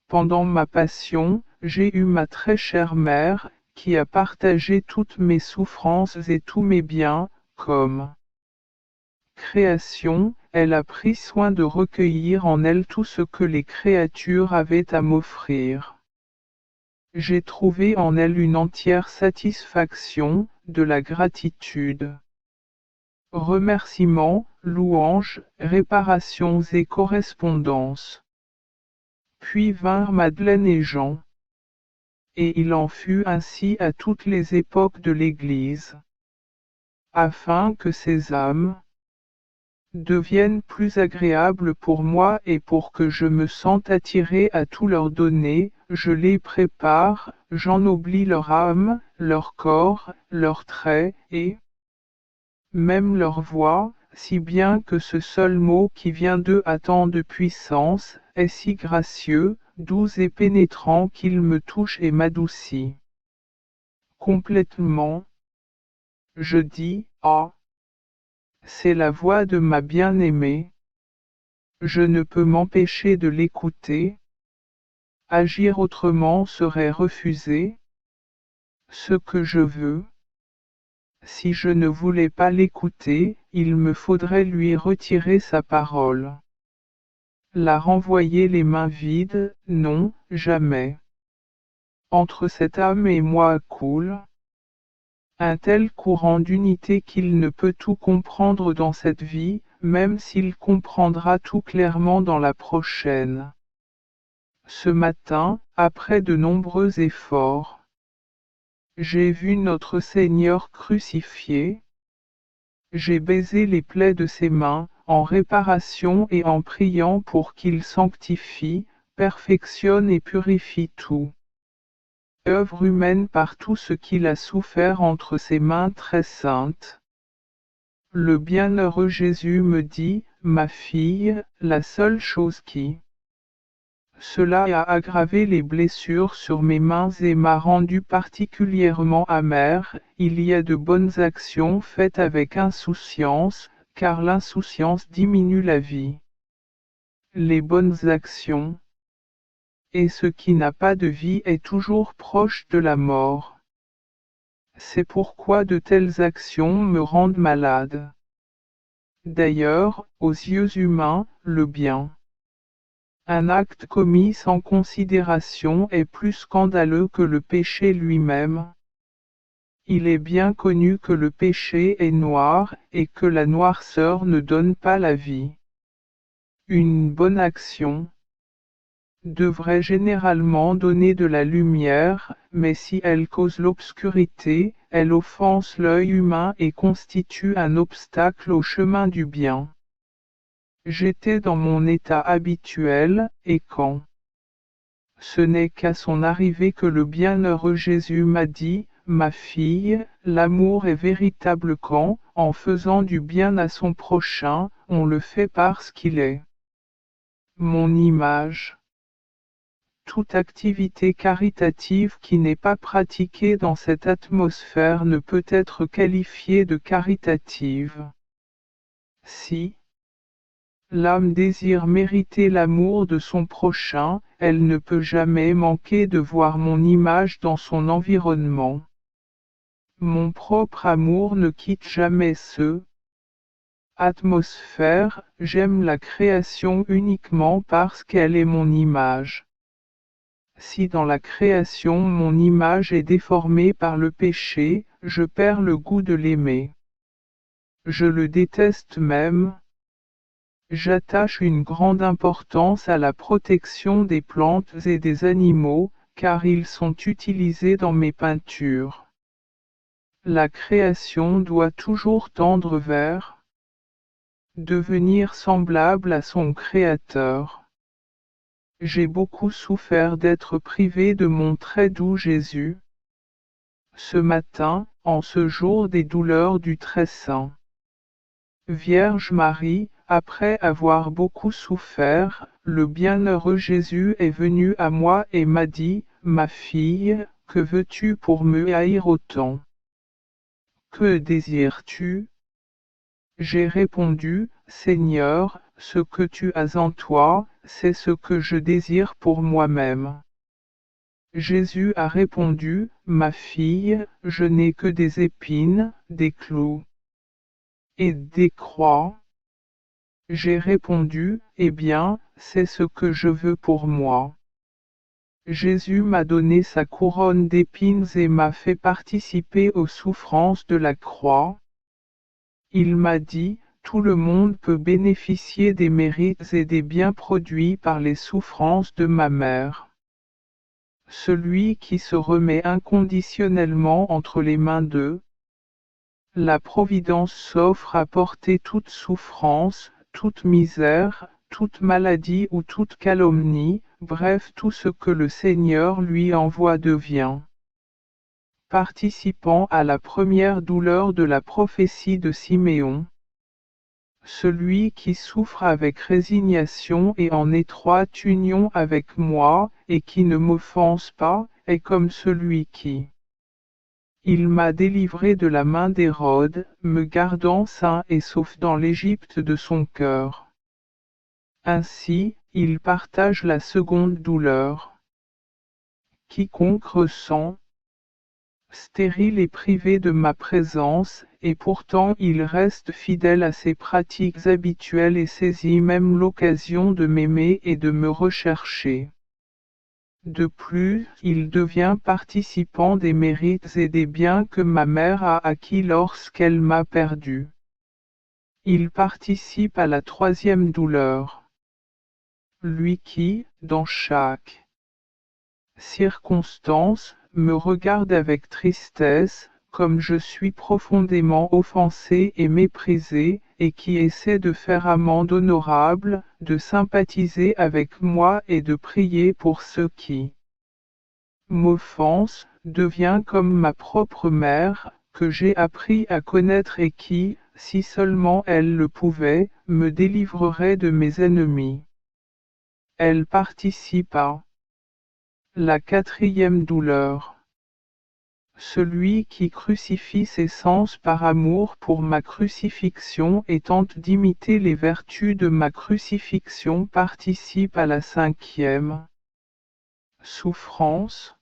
Pendant ma passion, j'ai eu ma très chère mère, qui a partagé toutes mes souffrances et tous mes biens, comme création, elle a pris soin de recueillir en elle tout ce que les créatures avaient à m'offrir. J'ai trouvé en elle une entière satisfaction, de la gratitude. Remerciements, louanges, réparations et correspondances. Puis vinrent Madeleine et Jean. Et il en fut ainsi à toutes les époques de l'Église. Afin que ces âmes deviennent plus agréables pour moi et pour que je me sente attiré à tout leur donner, je les prépare, j'ennoblis leur âme, leur corps, leurs traits, et même leur voix, si bien que ce seul mot qui vient d'eux a tant de puissance, est si gracieux, doux et pénétrant qu'il me touche et m'adoucit. Complètement. Je dis, ah, c'est la voix de ma bien-aimée. Je ne peux m'empêcher de l'écouter. Agir autrement serait refuser ce que je veux. Si je ne voulais pas l'écouter, il me faudrait lui retirer sa parole. La renvoyer les mains vides, non, jamais. Entre cette âme et moi coule un tel courant d'unité qu'il ne peut tout comprendre dans cette vie, même s'il comprendra tout clairement dans la prochaine. Ce matin, après de nombreux efforts, j'ai vu notre Seigneur crucifié. J'ai baisé les plaies de ses mains, en réparation et en priant pour qu'il sanctifie, perfectionne et purifie tout. Œuvre humaine par tout ce qu'il a souffert entre ses mains très saintes. Le bienheureux Jésus me dit, ma fille, la seule chose qui cela a aggravé les blessures sur mes mains et m'a rendu particulièrement amère. Il y a de bonnes actions faites avec insouciance, car l'insouciance diminue la vie. Les bonnes actions. Et ce qui n'a pas de vie est toujours proche de la mort. C'est pourquoi de telles actions me rendent malade. D'ailleurs, aux yeux humains, le bien. Un acte commis sans considération est plus scandaleux que le péché lui-même. Il est bien connu que le péché est noir et que la noirceur ne donne pas la vie. Une bonne action devrait généralement donner de la lumière, mais si elle cause l'obscurité, elle offense l'œil humain et constitue un obstacle au chemin du bien. J'étais dans mon état habituel, et quand ce n'est qu'à son arrivée que le bienheureux Jésus m'a dit, ma fille, l'amour est véritable quand, en faisant du bien à son prochain, on le fait parce qu'il est mon image. Toute activité caritative qui n'est pas pratiquée dans cette atmosphère ne peut être qualifiée de caritative. Si l'âme désire mériter l'amour de son prochain, elle ne peut jamais manquer de voir mon image dans son environnement. Mon propre amour ne quitte jamais ce atmosphère, j'aime la création uniquement parce qu'elle est mon image. Si dans la création mon image est déformée par le péché, je perds le goût de l'aimer. Je le déteste même. J'attache une grande importance à la protection des plantes et des animaux, car ils sont utilisés dans mes peintures. La création doit toujours tendre vers devenir semblable à son Créateur. J'ai beaucoup souffert d'être privé de mon très doux Jésus. Ce matin, en ce jour des douleurs du Très Saint. Vierge Marie, après avoir beaucoup souffert, le bienheureux Jésus est venu à moi et m'a dit, ma fille, que veux-tu pour me haïr autant? Que désires-tu? J'ai répondu, Seigneur, ce que tu as en toi, c'est ce que je désire pour moi-même. Jésus a répondu, ma fille, je n'ai que des épines, des clous et des croix. J'ai répondu, eh bien, c'est ce que je veux pour moi. Jésus m'a donné sa couronne d'épines et m'a fait participer aux souffrances de la croix. Il m'a dit, tout le monde peut bénéficier des mérites et des biens produits par les souffrances de ma mère. Celui qui se remet inconditionnellement entre les mains de la Providence s'offre à porter toute souffrance, toute misère, toute maladie ou toute calomnie, bref tout ce que le Seigneur lui envoie devient participant à la première douleur de la prophétie de Siméon. Celui qui souffre avec résignation et en étroite union avec moi, et qui ne m'offense pas, est comme celui qui il m'a délivré de la main d'Hérode, me gardant sain et sauf dans l'Égypte de son cœur. Ainsi, il partage la seconde douleur. Quiconque ressent stérile et privé de ma présence, et pourtant il reste fidèle à ses pratiques habituelles et saisit même l'occasion de m'aimer et de me rechercher. De plus, il devient participant des mérites et des biens que ma mère a acquis lorsqu'elle m'a perdu. Il participe à la troisième douleur. Lui qui, dans chaque circonstance, me regarde avec tristesse, comme je suis profondément offensé et méprisé, et qui essaie de faire amende honorable, de sympathiser avec moi et de prier pour ceux qui m'offensent, devient comme ma propre mère, que j'ai appris à connaître et qui, si seulement elle le pouvait, me délivrerait de mes ennemis. Elle participe à la quatrième douleur. Celui qui crucifie ses sens par amour pour ma crucifixion et tente d'imiter les vertus de ma crucifixion participe à la cinquième souffrance.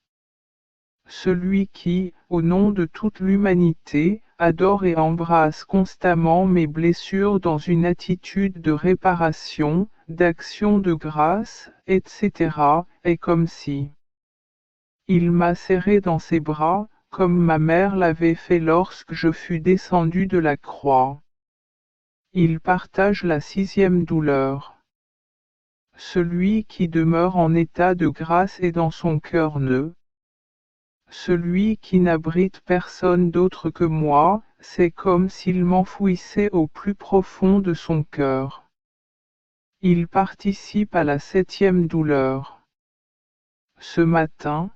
Celui qui, au nom de toute l'humanité, adore et embrasse constamment mes blessures dans une attitude de réparation, d'action de grâce, etc., est comme si il m'a serré dans ses bras, comme ma mère l'avait fait lorsque je fus descendu de la croix. Il partage la sixième douleur. Celui qui demeure en état de grâce est dans son cœur neutre. Celui qui n'abrite personne d'autre que moi, c'est comme s'il m'enfouissait au plus profond de son cœur. Il participe à la 7e douleur. Ce matin,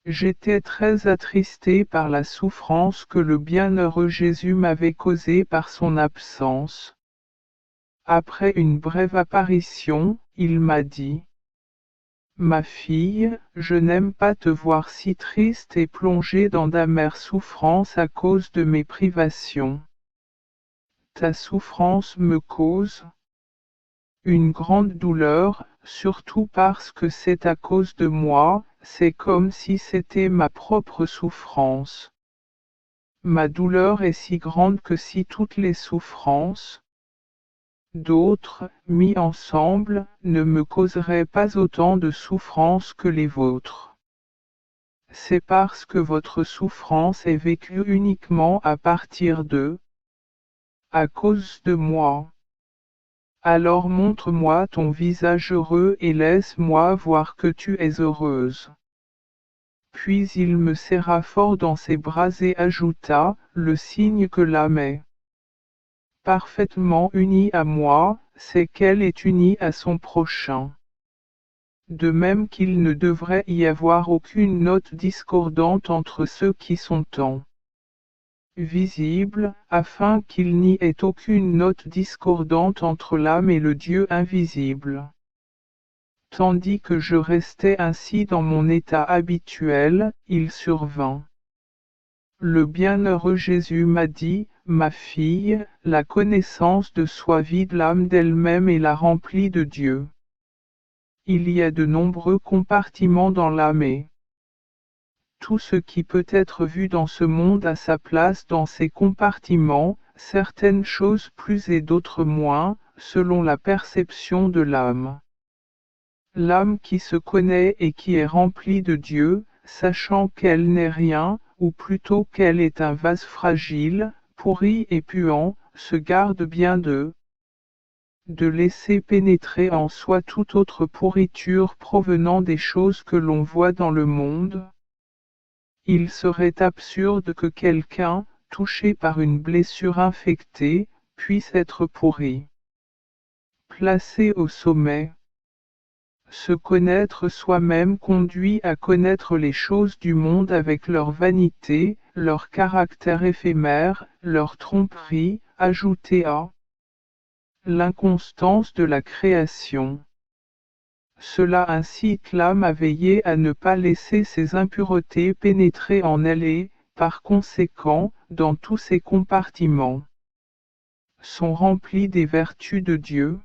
j'étais très attristé par la souffrance que le bienheureux Jésus m'avait causée par son absence. Après une brève apparition, il m'a dit: Ma fille, je n'aime pas te voir si triste et plongée dans d'amères souffrances à cause de mes privations. Ta souffrance me cause une grande douleur, surtout parce que c'est à cause de moi, c'est comme si c'était ma propre souffrance. Ma douleur est si grande que si toutes les souffrances d'autres, mis ensemble, ne me causeraient pas autant de souffrance que les vôtres. C'est parce que votre souffrance est vécue uniquement à partir à cause de moi. Alors montre-moi ton visage heureux et laisse-moi voir que tu es heureuse. Puis il me serra fort dans ses bras et ajouta, le signe que l'âme est parfaitement unie à moi, c'est qu'elle est unie à son prochain. De même qu'il ne devrait y avoir aucune note discordante entre ceux qui sont en visible, afin qu'il n'y ait aucune note discordante entre l'âme et le Dieu invisible. Tandis que je restais ainsi dans mon état habituel, il survint. Le bienheureux Jésus m'a dit, ma fille, la connaissance de soi vide l'âme d'elle-même et la remplit de Dieu. Il y a de nombreux compartiments dans l'âme et tout ce qui peut être vu dans ce monde a sa place dans ces compartiments, certaines choses plus et d'autres moins, selon la perception de l'âme. L'âme qui se connaît et qui est remplie de Dieu, sachant qu'elle n'est rien, ou plutôt qu'elle est un vase fragile, pourri et puant, se garde bien de laisser pénétrer en soi toute autre pourriture provenant des choses que l'on voit dans le monde. Il serait absurde que quelqu'un, touché par une blessure infectée, puisse être pourri. Placé au sommet. Se connaître soi-même conduit à connaître les choses du monde avec leur vanité, leur caractère éphémère, leur tromperie, ajoutée à l'inconstance de la création. Cela incite l'âme à veiller à ne pas laisser ses impuretés pénétrer en elle et, par conséquent, dans tous ses compartiments. Sont remplis des vertus de Dieu.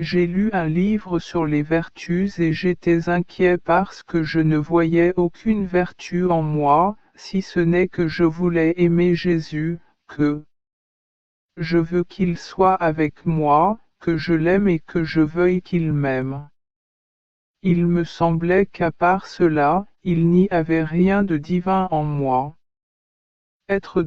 J'ai lu un livre sur les vertus et j'étais inquiet parce que je ne voyais aucune vertu en moi, si ce n'est que je voulais aimer Jésus, que je veux qu'il soit avec moi, que je l'aime et que je veuille qu'il m'aime. Il me semblait qu'à part cela, il n'y avait rien de divin en moi. Être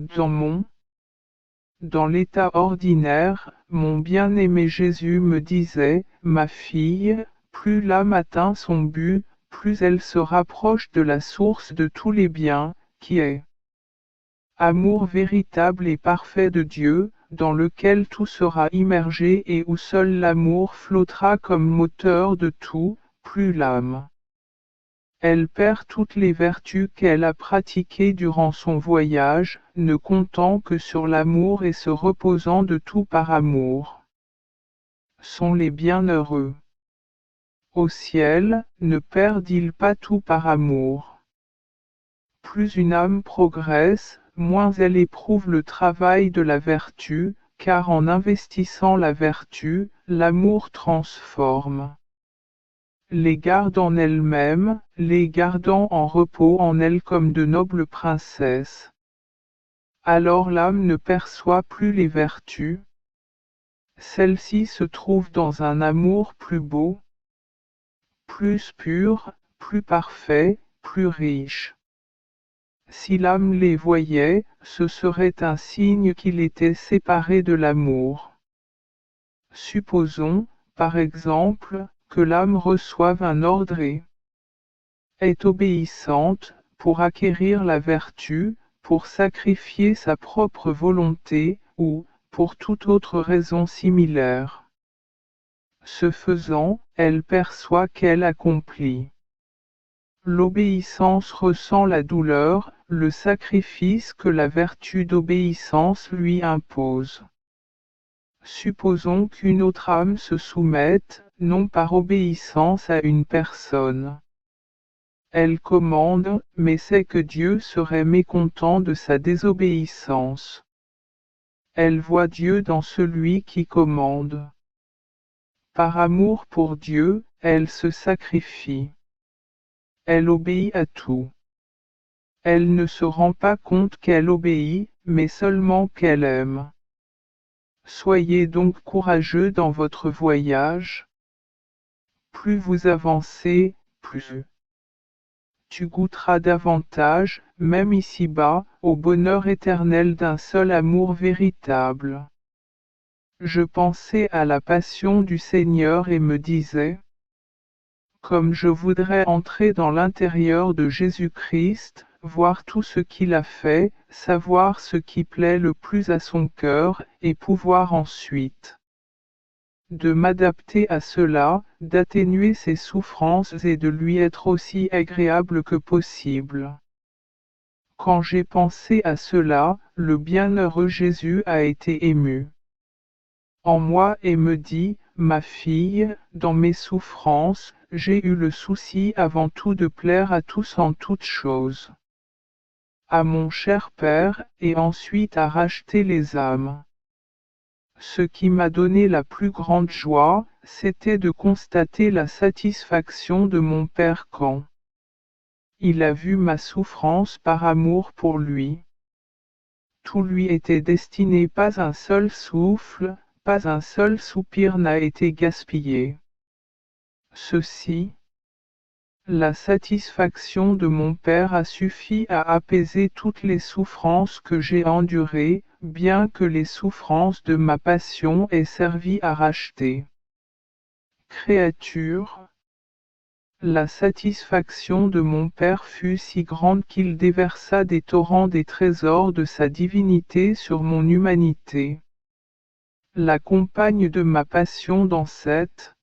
dans l'état ordinaire, mon bien-aimé Jésus me disait, ma fille, plus l'âme atteint son but, plus elle se rapproche de la source de tous les biens, qui est amour véritable et parfait de Dieu, dans lequel tout sera immergé et où seul l'amour flottera comme moteur de tout, plus l'âme. Elle perd toutes les vertus qu'elle a pratiquées durant son voyage, ne comptant que sur l'amour et se reposant de tout par amour. Sont les bienheureux. Au ciel, ne perdent-ils pas tout par amour? Plus une âme progresse, moins elle éprouve le travail de la vertu, car en investissant la vertu, l'amour transforme. Les garde en elle-même, les gardant en repos en elle comme de nobles princesses. Alors l'âme ne perçoit plus les vertus. Celle-ci se trouve dans un amour plus beau, plus pur, plus parfait, plus riche. Si l'âme les voyait, ce serait un signe qu'il était séparé de l'amour. Supposons, par exemple, que l'âme reçoive un ordre et est obéissante, pour acquérir la vertu, pour sacrifier sa propre volonté, ou, pour toute autre raison similaire. Ce faisant, elle perçoit qu'elle accomplit. L'obéissance ressent la douleur, le sacrifice que la vertu d'obéissance lui impose. Supposons qu'une autre âme se soumette, non par obéissance à une personne. Elle commande, mais sait que Dieu serait mécontent de sa désobéissance. Elle voit Dieu dans celui qui commande. Par amour pour Dieu, elle se sacrifie. Elle obéit à tout. Elle ne se rend pas compte qu'elle obéit, mais seulement qu'elle aime. Soyez donc courageux dans votre voyage. Plus vous avancez, plus tu goûteras davantage, même ici-bas, au bonheur éternel d'un seul amour véritable. Je pensais à la passion du Seigneur et me disais, comme je voudrais entrer dans l'intérieur de Jésus-Christ, voir tout ce qu'il a fait, savoir ce qui plaît le plus à son cœur, et pouvoir ensuite de m'adapter à cela, d'atténuer ses souffrances et de lui être aussi agréable que possible. Quand j'ai pensé à cela, le bienheureux Jésus a été ému en moi et me dit, ma fille, dans mes souffrances, j'ai eu le souci avant tout de plaire à tous en toutes choses. À mon cher Père, et ensuite à racheter les âmes. Ce qui m'a donné la plus grande joie, c'était de constater la satisfaction de mon Père quand il a vu ma souffrance par amour pour lui. Tout lui était destiné, pas un seul souffle, pas un seul soupir n'a été gaspillé. Ceci, la satisfaction de mon Père a suffi à apaiser toutes les souffrances que j'ai endurées, bien que les souffrances de ma passion aient servi à racheter. Créature, la satisfaction de mon Père fut si grande qu'il déversa des torrents des trésors de sa divinité sur mon humanité. La compagne de ma passion dans cette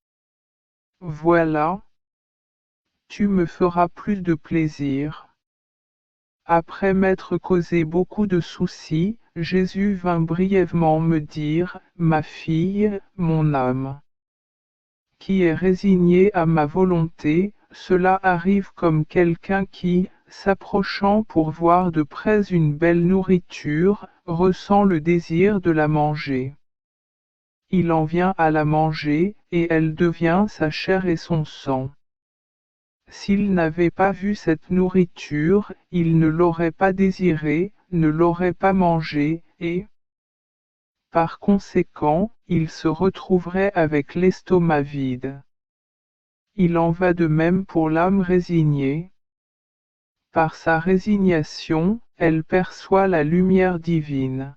voilà, tu me feras plus de plaisir. Après m'être causé beaucoup de soucis, Jésus vint brièvement me dire, ma fille, mon âme, qui est résignée à ma volonté, cela arrive comme quelqu'un qui, s'approchant pour voir de près une belle nourriture, ressent le désir de la manger. Il en vient à la manger, et elle devient sa chair et son sang. S'il n'avait pas vu cette nourriture, il ne l'aurait pas désirée, ne l'aurait pas mangée, et, par conséquent, il se retrouverait avec l'estomac vide. Il en va de même pour l'âme résignée. Par sa résignation, elle perçoit la lumière divine.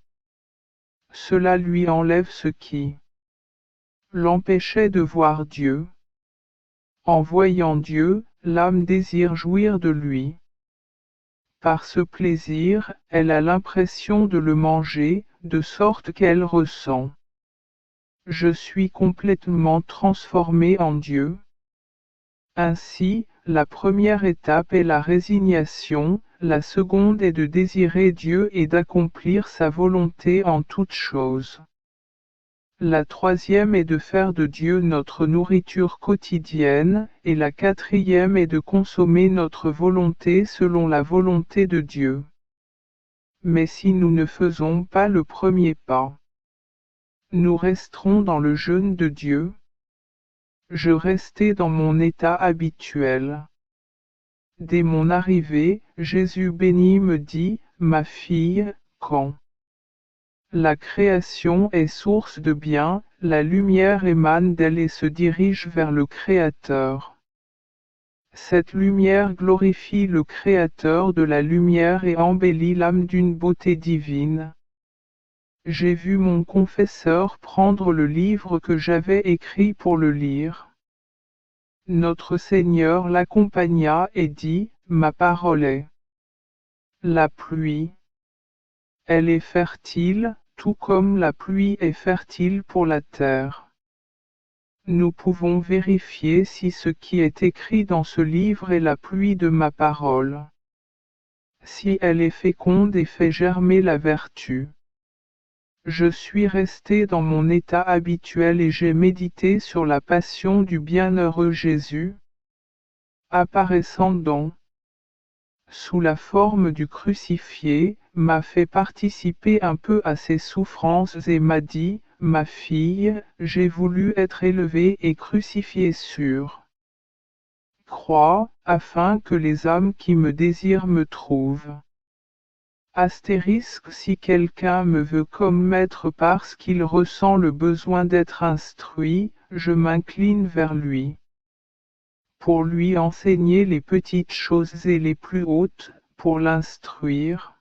Cela lui enlève ce qui l'empêchait de voir Dieu. En voyant Dieu, l'âme désire jouir de lui. Par ce plaisir, elle a l'impression de le manger, de sorte qu'elle ressent. Je suis complètement transformé en Dieu. Ainsi, la première étape est la résignation, la seconde est de désirer Dieu et d'accomplir sa volonté en toutes choses. La troisième est de faire de Dieu notre nourriture quotidienne, et la quatrième est de consommer notre volonté selon la volonté de Dieu. Mais si nous ne faisons pas le premier pas, nous resterons dans le jeûne de Dieu. Je restais dans mon état habituel. Dès mon arrivée, Jésus béni me dit, ma fille, quand la création est source de bien, la lumière émane d'elle et se dirige vers le Créateur. Cette lumière glorifie le Créateur de la lumière et embellit l'âme d'une beauté divine. J'ai vu mon confesseur prendre le livre que j'avais écrit pour le lire. Notre Seigneur l'accompagna et dit, ma parole est la pluie. Elle est fertile, tout comme la pluie est fertile pour la terre. Nous pouvons vérifier si ce qui est écrit dans ce livre est la pluie de ma parole. Si elle est féconde et fait germer la vertu. Je suis resté dans mon état habituel et j'ai médité sur la passion du bienheureux Jésus, apparaissant sous la forme du crucifié, m'a fait participer un peu à ses souffrances et m'a dit, ma fille, j'ai voulu être élevé et crucifié sur croix, afin que les âmes qui me désirent me trouvent. Astérisque si quelqu'un me veut comme maître parce qu'il ressent le besoin d'être instruit, je m'incline vers lui. Pour lui enseigner les petites choses et les plus hautes, pour l'instruire.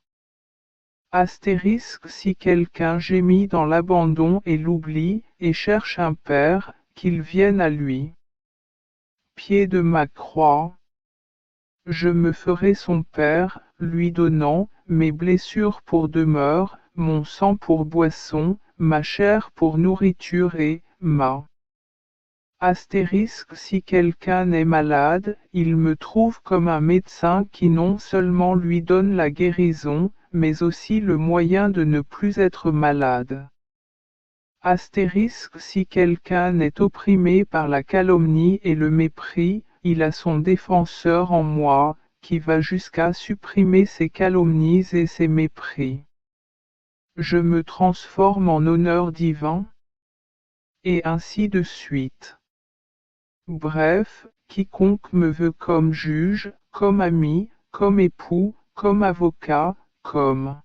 Astérisque si quelqu'un gémit dans l'abandon et l'oubli, et cherche un père, qu'il vienne à lui. Pied de ma croix. Je me ferai son père, lui donnant mes blessures pour demeure, mon sang pour boisson, ma chair pour nourriture et ma. Astérisque si quelqu'un est malade, il me trouve comme un médecin qui non seulement lui donne la guérison, mais aussi le moyen de ne plus être malade. Astérisque si quelqu'un est opprimé par la calomnie et le mépris, il a son défenseur en moi, qui va jusqu'à supprimer ses calomnies et ses mépris. Je me transforme en honneur divin. Et ainsi de suite. Bref, quiconque me veut comme juge, comme ami, comme époux, comme avocat, comme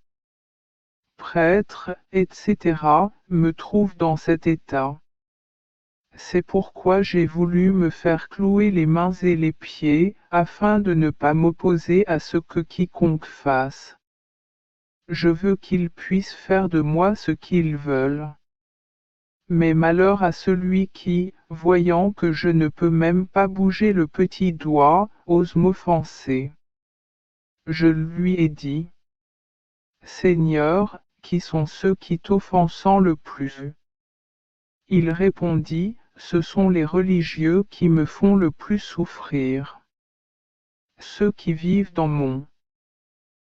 prêtre, etc., me trouve dans cet état. C'est pourquoi j'ai voulu me faire clouer les mains et les pieds, afin de ne pas m'opposer à ce que quiconque fasse. Je veux qu'ils puissent faire de moi ce qu'ils veulent. Mais malheur à celui qui, voyant que je ne peux même pas bouger le petit doigt, ose m'offenser. Je lui ai dit, Seigneur, qui sont ceux qui t'offensent le plus? Il répondit, ce sont les religieux qui me font le plus souffrir. Ceux qui vivent dans mon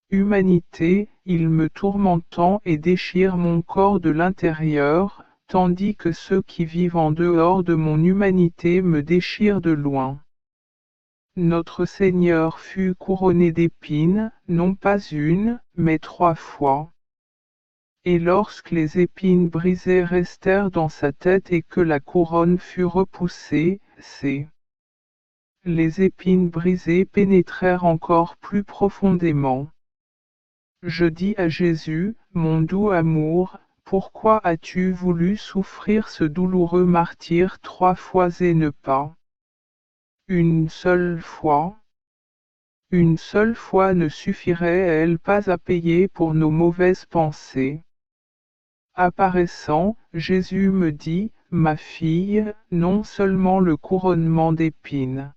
humanité, ils me tourmentent et déchirent mon corps de l'intérieur, tandis que ceux qui vivent en dehors de mon humanité me déchirent de loin. Notre Seigneur fut couronné d'épines, non pas une, mais 3 fois. Et lorsque les épines brisées restèrent dans sa tête et que la couronne fut repoussée, les épines brisées pénétrèrent encore plus profondément. Je dis à Jésus, mon doux amour, pourquoi as-tu voulu souffrir ce douloureux martyre 3 fois et ne pas une seule fois? Une seule fois ne suffirait-elle pas à payer pour nos mauvaises pensées? Apparaissant, Jésus me dit, ma fille, non seulement le couronnement d'épines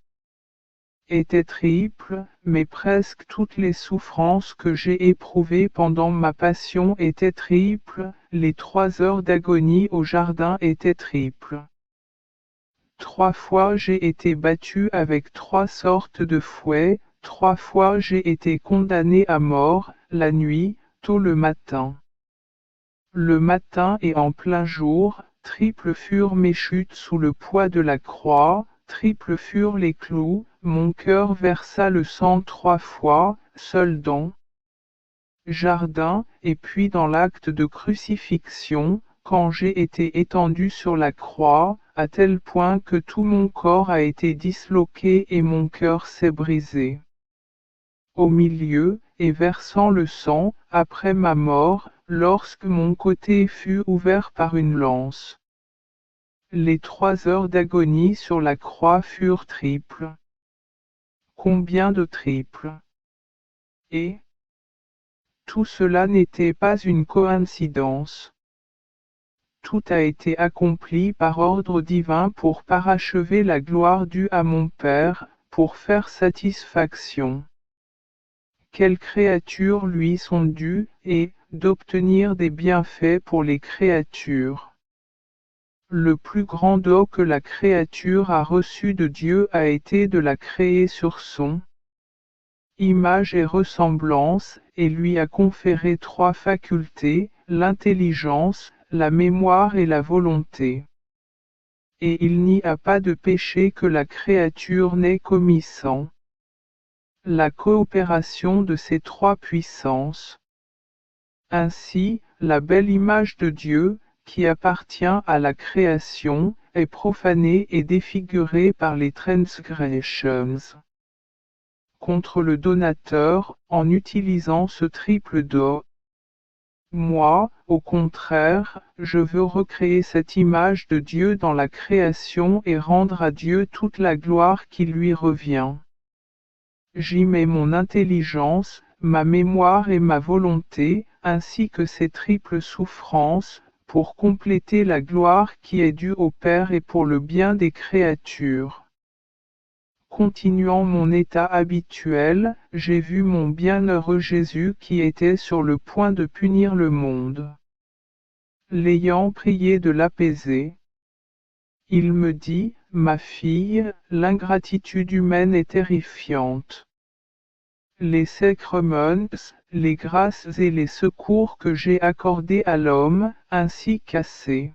était triple, mais presque toutes les souffrances que j'ai éprouvées pendant ma passion étaient triples, les 3 heures d'agonie au jardin étaient triples. 3 fois j'ai été battu avec 3 sortes de fouets, 3 fois j'ai été condamné à mort, la nuit, tôt le matin. Le matin et en plein jour, triples furent mes chutes sous le poids de la croix, triples furent les clous, mon cœur versa le sang 3 fois, seul dans jardin, et puis dans l'acte de crucifixion, quand j'ai été étendu sur la croix, à tel point que tout mon corps a été disloqué et mon cœur s'est brisé. Au milieu, et versant le sang, après ma mort, lorsque mon côté fut ouvert par une lance. Les 3 heures d'agonie sur la croix furent triples. Combien de triples? Et tout cela n'était pas une coïncidence. tout a été accompli par ordre divin pour parachever la gloire due à mon Père, pour faire satisfaction. Quelles créatures lui sont dues, et d'obtenir des bienfaits pour les créatures. Le plus grand don que la créature a reçu de Dieu a été de la créer sur son image et ressemblance, et lui a conféré 3 facultés, l'intelligence, la mémoire et la volonté. Et il n'y a pas de péché que la créature n'ait commis sans la coopération de ces 3 puissances. Ainsi, la belle image de Dieu, qui appartient à la création, est profanée et défigurée par les transgressions contre le donateur, en utilisant ce triple don. Moi, au contraire, je veux recréer cette image de Dieu dans la création et rendre à Dieu toute la gloire qui lui revient. J'y mets mon intelligence, ma mémoire et ma volonté, ainsi que ces triples souffrances, pour compléter la gloire qui est due au Père et pour le bien des créatures. Continuant mon état habituel, j'ai vu mon bienheureux Jésus qui était sur le point de punir le monde. L'ayant prié de l'apaiser, il me dit, ma fille, l'ingratitude humaine est terrifiante. Les sacrements, les grâces et les secours que j'ai accordés à l'homme, ainsi qu'à ses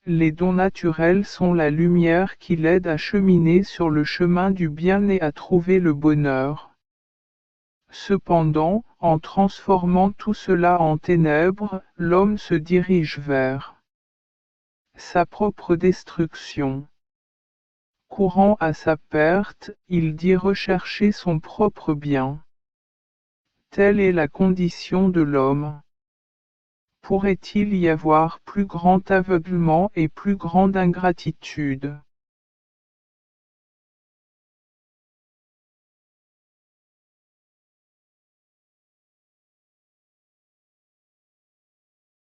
les dons naturels sont la lumière qui l'aide à cheminer sur le chemin du bien et à trouver le bonheur. Cependant, en transformant tout cela en ténèbres, l'homme se dirige vers sa propre destruction. Courant à sa perte, il dit rechercher son propre bien. Telle est la condition de l'homme. Pourrait-il y avoir plus grand aveuglement et plus grande ingratitude?